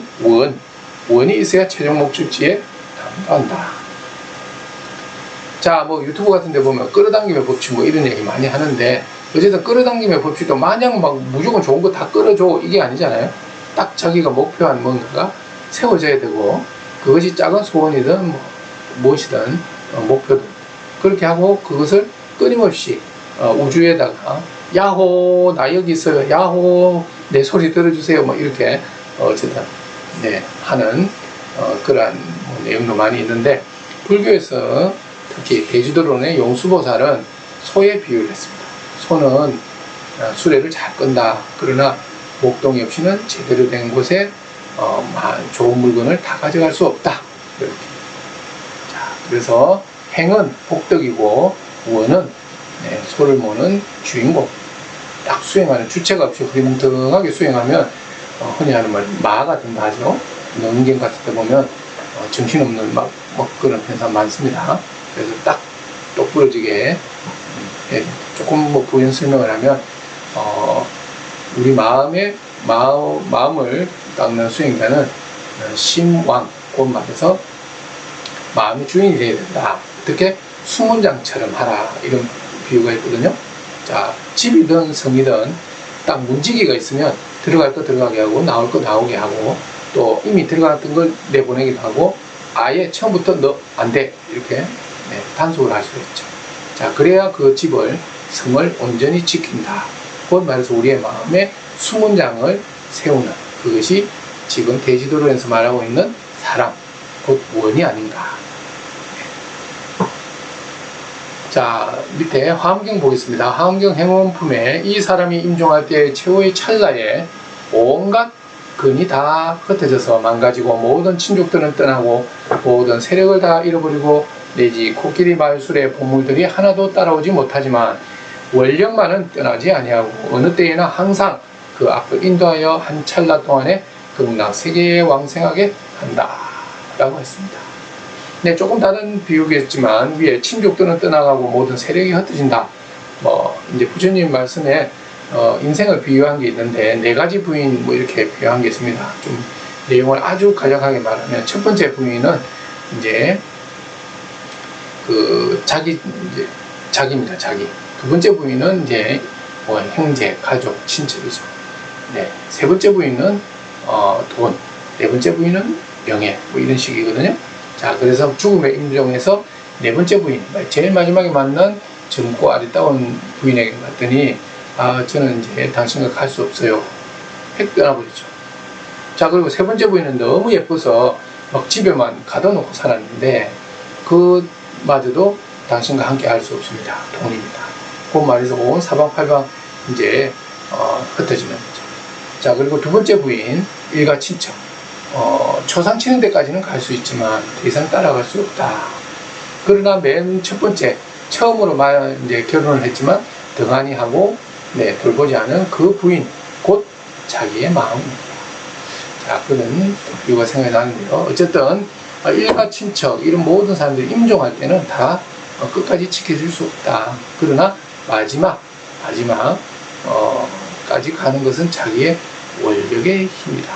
A: 원이 있어야 최종 목적지에 담당한다. 자, 뭐 유튜브 같은 데 보면 끌어당김의 법칙 뭐 이런 얘기 많이 하는데 어쨌든 끌어당김의 법칙도 마냥 막 무조건 좋은 거 다 끌어줘 이게 아니잖아요. 딱 자기가 목표한 뭔가가 세워져야 되고 그것이 작은 소원이든 무엇이든 목표든 그렇게 하고 그것을 끊임없이 우주에다가 야호 나 여기 있어요, 야호 내 소리 들어주세요, 뭐 이렇게 어쨌든 하는 그러한 내용도 많이 있는데 불교에서 특히 대지도론의 용수보살은 소에 비유를 했습니다. 소는 수레를 잘 끈다. 그러나 목동이 없이는 제대로 된 곳에 좋은 물건을 다 가져갈 수 없다. 이렇게. 자, 그래서 행은 복덕이고 원은 소를 모는 주인공. 딱 수행하는 주체가 없이 흐리멍텅하게 수행하면 흔히 하는 말 마가 된다 하죠. 능경 같은 데 보면 정신없는 막 그런 현상 많습니다. 그래서 딱 똑부러지게 조금 부연 설명을 하면 우리 마음을 닦는 수행자는 심왕, 곧 말해서 마음의 주인이 되어야 된다. 어떻게? 수문장처럼 하라. 이런 비유가 있거든요. 자, 집이든 성이든 딱 문지기가 있으면 들어갈 거 들어가게 하고 나올 거 나오게 하고 또 이미 들어갔던 걸 내보내기도 하고 아예 처음부터 너 안 돼. 이렇게 단속을 할 수가 있죠. 자, 그래야 그 집을, 성을 온전히 지킨다. 곧 말해서 우리의 마음에 수문장을 세우는 그것이 지금 대지도론에서 말하고 있는 사람, 곧 원이 아닌가. 자, 밑에 화엄경 보겠습니다. 화엄경 행원품에 이 사람이 임종할 때 최후의 찰나에 온갖 근이 다 흩어져서 망가지고 모든 친족들은 떠나고 모든 세력을 다 잃어버리고 내지 코끼리 말술의 보물들이 하나도 따라오지 못하지만 원력만은 떠나지 아니하고 어느 때에나 항상 그 앞을 인도하여 한 찰나 동안에 극락 세계에 왕생하게 한다 라고 했습니다. 네, 조금 다른 비유겠지만 위에 친족들은 떠나가고 모든 세력이 흩어진다. 이제 부처님 말씀에 인생을 비유한 게 있는데 4가지 부인 이렇게 비유한 게 있습니다. 좀 내용을 아주 간략하게 말하면 첫 번째 부인은 이제 자기입니다. 자기. 두 번째 부인은 이제 형제, 가족, 친척이죠. 네. 세 번째 부인은 돈. 네 번째 부인은 명예. 이런 식이거든요. 자, 그래서 죽음에 임종해서 네 번째 부인, 제일 마지막에 만난 젊고 아리따운 부인에게 갔더니 저는 이제 당신과 갈 수 없어요. 획 떠나버리죠. 자, 그리고 세 번째 부인은 너무 예뻐서 막 집에만 가둬놓고 살았는데 그마저도 당신과 함께 할 수 없습니다. 돈입니다. 그 말에서 온 사방팔방 이제 흩어지는 거죠. 자, 그리고 두 번째 부인, 일가 친척. 초상 치는 데까지는 갈 수 있지만 더 이상 따라갈 수 없다. 그러나 맨 첫 번째, 처음으로 이제 결혼을 했지만 등한히 하고 돌보지 않은 그 부인, 곧 자기의 마음입니다. 자, 그런 이유가 생각이 나는데요. 어쨌든 일가 친척 이런 모든 사람들이 임종할 때는 다 끝까지 지켜줄 수 없다. 그러나 마지막 까지 가는 것은 자기의 원력의 힘이다.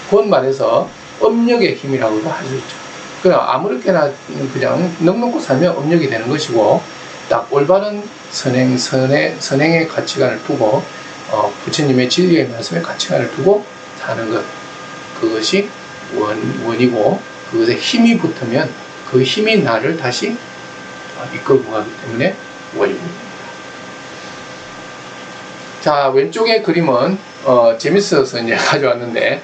A: 곧 말해서 업력의 힘이라고도 할 수 있죠. 그냥 아무렇게나 그냥 넉넉고 살면 업력이 되는 것이고, 딱 올바른 선행의 가치관을 두고 부처님의 진리의 말씀의 가치관을 두고 사는 것, 그것이 원이고, 그것에 힘이 붙으면 그 힘이 나를 다시 이끌고 가기 때문에 원입니다. 자, 왼쪽의 그림은 재밌어서 이제 가져왔는데,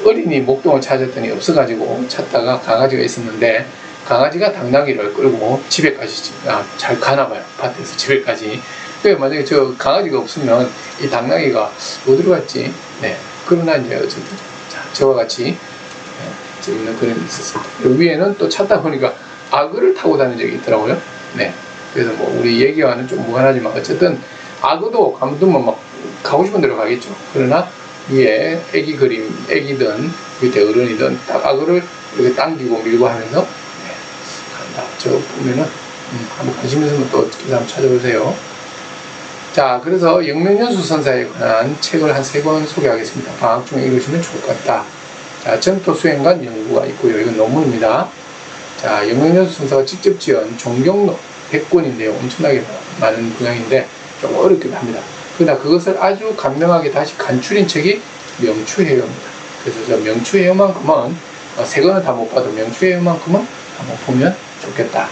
A: 어린이 목동을 찾았더니 없어가지고 찾다가 강아지가 있었는데, 강아지가 당나귀를 끌고 집에까지 잘 가나봐요. 밭에서 집에까지. 그래, 만약에 저 강아지가 없으면 이 당나귀가 어디로 갔지? 네. 그러나 이제 어쨌든 저와 같이 재밌는 그림이 있었습니다. 위에는 또 찾다 보니까 악어를 타고 다닌 적이 있더라고요. 네. 그래서 뭐 우리 얘기와는 좀 무관하지만 어쨌든 악어도 가면 막 가고 싶은 데로 가겠죠. 그러나 위에 애기 그림, 애기든 밑에 어른이든 딱 악어를 이렇게 당기고 밀고 하면서 간다. 저 보면은 한번 관심 있으면 또 어떻게 한번 찾아보세요. 자, 그래서 영명연수 선사에 관한 책을 한 3권 소개하겠습니다. 방학 중에 읽으시면 좋을 것 같다. 자, 정토 수행관 연구가 있고요. 이건 논문입니다. 자, 영명연수 선사가 직접 지은 종경록 100권인데요. 엄청나게 많은 분량인데 좀 어렵기도 합니다. 그러나 그것을 아주 간명하게 다시 간추린 책이 명추해요입니다. 그래서 저 명추해요만큼은 3권은 다 못 봐도 명추해요만큼은 한번 보면 좋겠다.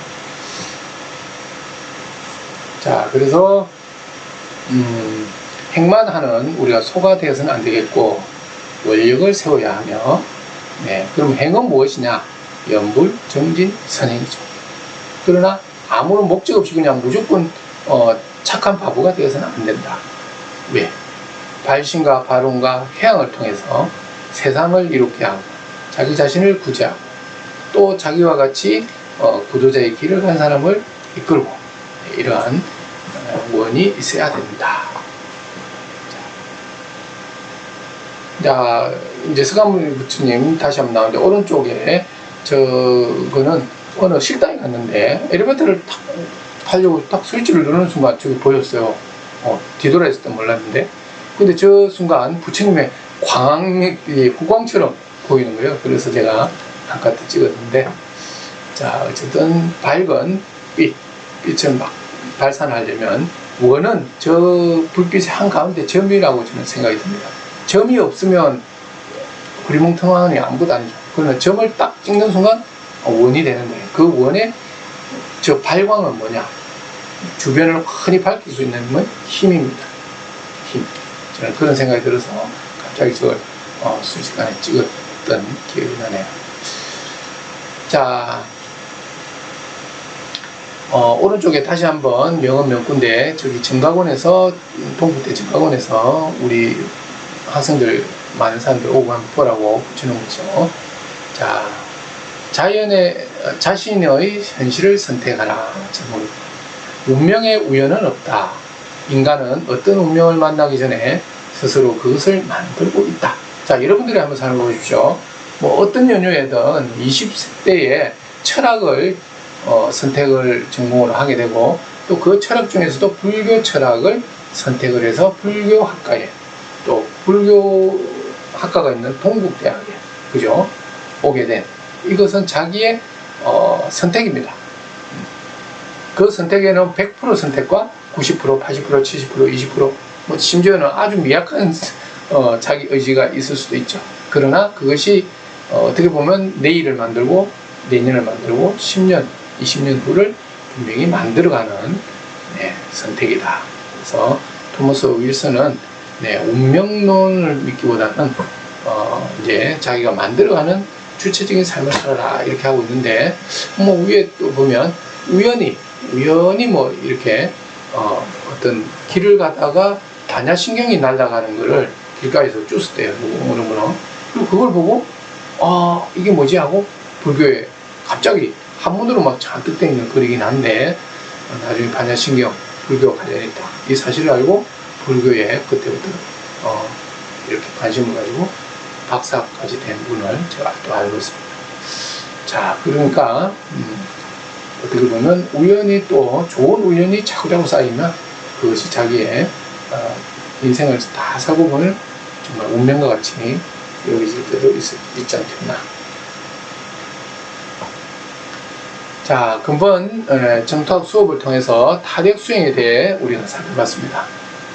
A: 자, 그래서 행만 하는 우리가 소가 되어서는 안 되겠고 원력을 세워야 하며, 네, 그럼 행은 무엇이냐? 염불, 정진, 선행이죠. 그러나 아무런 목적 없이 그냥 무조건 착한 바보가 되어서는 안 된다. 왜? 발심과 발언과 회양을 통해서 세상을 이롭게 하고 자기 자신을 구제하고 또 자기와 같이 구도자의 길을 간 사람을 이끌고, 이러한 원이 있어야 된다. 자, 이제 서가모니 부처님 다시 한번 나오는데, 오른쪽에 저거는 어느 식당에 갔는데 엘리베이터를 탁 타려고 딱 스위치를 누르는 순간 저기 보였어요. 뒤돌아 있을 땐 몰랐는데, 근데 저 순간 부처님의 후광처럼 보이는 거예요. 그래서 제가 한카트 찍었는데, 자, 어쨌든 밝은 빛을 막 발산하려면 원은 저 불빛의 한가운데 점이라고 저는 생각이 듭니다. 점이 없으면 흐리멍텅하니 아무것도 아니죠. 그러나 점을 딱 찍는 순간 원이 되는데, 그 원의 저 발광은 뭐냐? 주변을 환히 밝힐 수 있는 건 힘입니다. 힘. 저는 그런 생각이 들어서 갑자기 저걸 순식간에 찍었던 기억이 나네요. 자, 오른쪽에 다시 한번 명은 명구인데, 저기 정각원에서, 동북대 정각원에서 우리 학생들, 많은 사람들 오고 한번 보라고 붙여놓은 거죠. 자, 자신의 현실을 선택하라. 운명의 우연은 없다. 인간은 어떤 운명을 만나기 전에 스스로 그것을 만들고 있다. 자, 여러분들이 한번 살펴보십시오. 뭐 어떤 연유에든 20세대에 철학을 선택을 전공으로 하게 되고, 또 그 철학 중에서도 불교 철학을 선택을 해서 불교 학과에, 또 불교 학과가 있는 동국대학에, 그죠? 오게 된, 이것은 자기의 선택입니다. 그 선택에는 100% 선택과 90%, 80%, 70%, 20%, 뭐 심지어는 아주 미약한 자기 의지가 있을 수도 있죠. 그러나 그것이 어떻게 보면 내일을 만들고 내년을 만들고 10년, 20년 후를 분명히 만들어가는 선택이다. 그래서 토머스 윌슨은 운명론을 믿기보다는 이제 자기가 만들어가는 주체적인 삶을 살아라 이렇게 하고 있는데, 뭐 위에 또 보면 우연히 뭐 이렇게 어떤 길을 가다가 반야신경이 날아가는 거를 길가에서 쭈었대요. 누구는. 그리고 그걸 보고 이게 뭐지 하고 불교에 갑자기 한문으로 막 잔뜩 돼 있는 글이긴 한데, 나중에 반야신경 불교가 관련이 있다, 이 사실을 알고 불교에 그때부터 이렇게 관심을 가지고 박사까지 된 분을 제가 또 알고 있습니다. 자, 그러니까 어떻게 보면 우연히 또 좋은 우연이 차고차고 쌓이면 그것이 자기의 인생을 다 사고 보는 정말 운명과 같이 여기질 때도 있지 않겠나. 자, 근본 정토학 수업을 통해서 타력 수행에 대해 우리가 살펴봤습니다.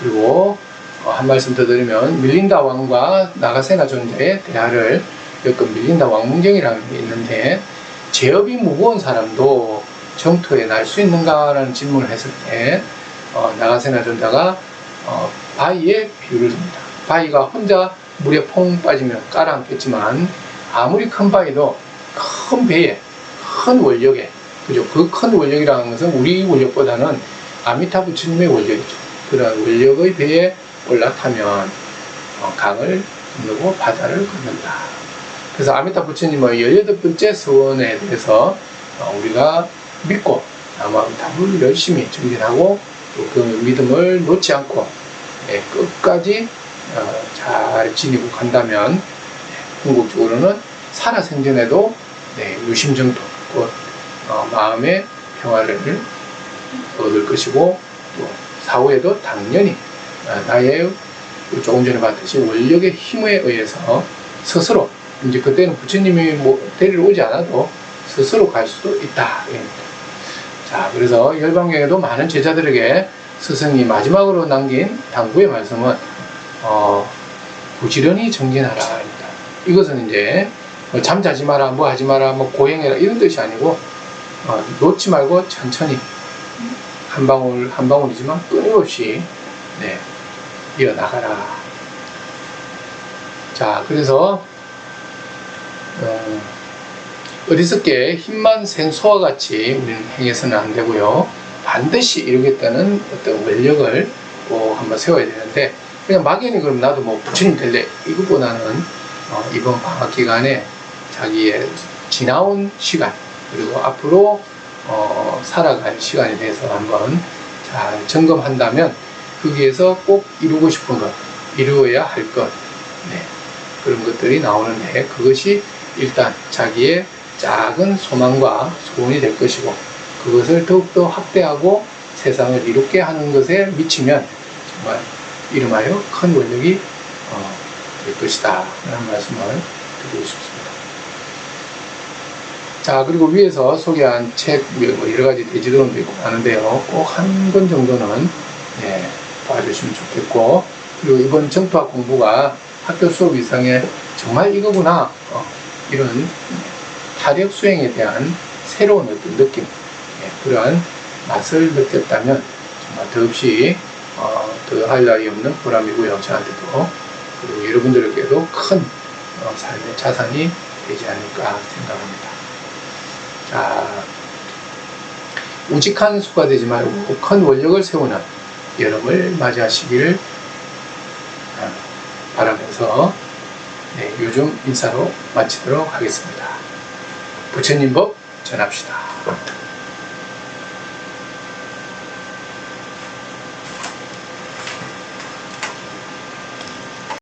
A: 그리고 한 말씀 더 드리면 밀린다 왕과 나가세나 존재의 대화를 엮은 밀린다 왕문경이라는 게 있는데, 제업이 무거운 사람도 정토에 날 수 있는가라는 질문을 했을 때 나가세나 존자가 바위에 비유를 듭니다. 바위가 혼자 물에 퐁 빠지면 깔아앉겠지만 아무리 큰 바위도 큰 배에, 큰 원력에, 그죠? 그 큰 원력이라는 것은 우리 원력보다는 아미타 부처님의 원력이죠. 그런 원력의 배에 올라타면 강을 건너고 바다를 건넌다. 그래서 아미타 부처님의 18번째 서원에 대해서 우리가 믿고 나무아미타불을 열심히 정진하고 또 그 믿음을 놓지 않고 끝까지 잘 지니고 간다면 궁극적으로는 살아생전에도 유심정토, 곧 마음의 평화를 얻을 것이고, 또 사후에도 당연히 나의 조금 전에 봤듯이 원력의 힘에 의해서 스스로, 이제 그때는 부처님이 데리러 오지 않아도 스스로 갈 수도 있다. 자, 그래서 열반경에도 많은 제자들에게 스승이 마지막으로 남긴 당부의 말씀은 부지런히 정진하라 합니다. 이것은 이제 잠자지 마라, 뭐 하지 마라, 뭐 고행해라 이런 뜻이 아니고 놓지 말고 천천히 한 방울 한 방울이지만 끊임없이 이어나가라. 자, 그래서 어리석게 힘만 센 소와 같이 우리는 행해서는 안 되고요. 반드시 이루겠다는 어떤 원력을 꼭 한번 세워야 되는데, 그냥 막연히 그럼 나도 뭐 부처님 될래 이것보다는 이번 방학 기간에 자기의 지나온 시간, 그리고 앞으로 살아갈 시간에 대해서 한번 잘 점검한다면 거기에서 꼭 이루고 싶은 것, 이루어야 할 것, 그런 것들이 나오는데, 그것이 일단 자기의 작은 소망과 소원이 될 것이고, 그것을 더욱더 확대하고 세상을 이롭게 하는 것에 미치면 정말 이름하여 큰 원력이 될 것이다 라는 말씀을 드리고 싶습니다. 자, 그리고 위에서 소개한 책 여러가지 대지도론도 있고 하는데요, 꼭 한 권 정도는 봐주시면 좋겠고, 그리고 이번 정토학 공부가 학교 수업 이상의 정말 이거구나, 이런 타력 수행에 대한 새로운 어떤 느낌, 그러한 맛을 느꼈다면 정말 더없이 더할 나위 없는 보람이고요. 저한테도, 그리고 여러분들에게도 큰 삶의 자산이 되지 않을까 생각합니다. 자, 우직한 수가 되지 말고 큰 원력을 세우는 여름을 맞이하시기를 바라면서 요즘 인사로 마치도록 하겠습니다. 부처님 법 전합시다.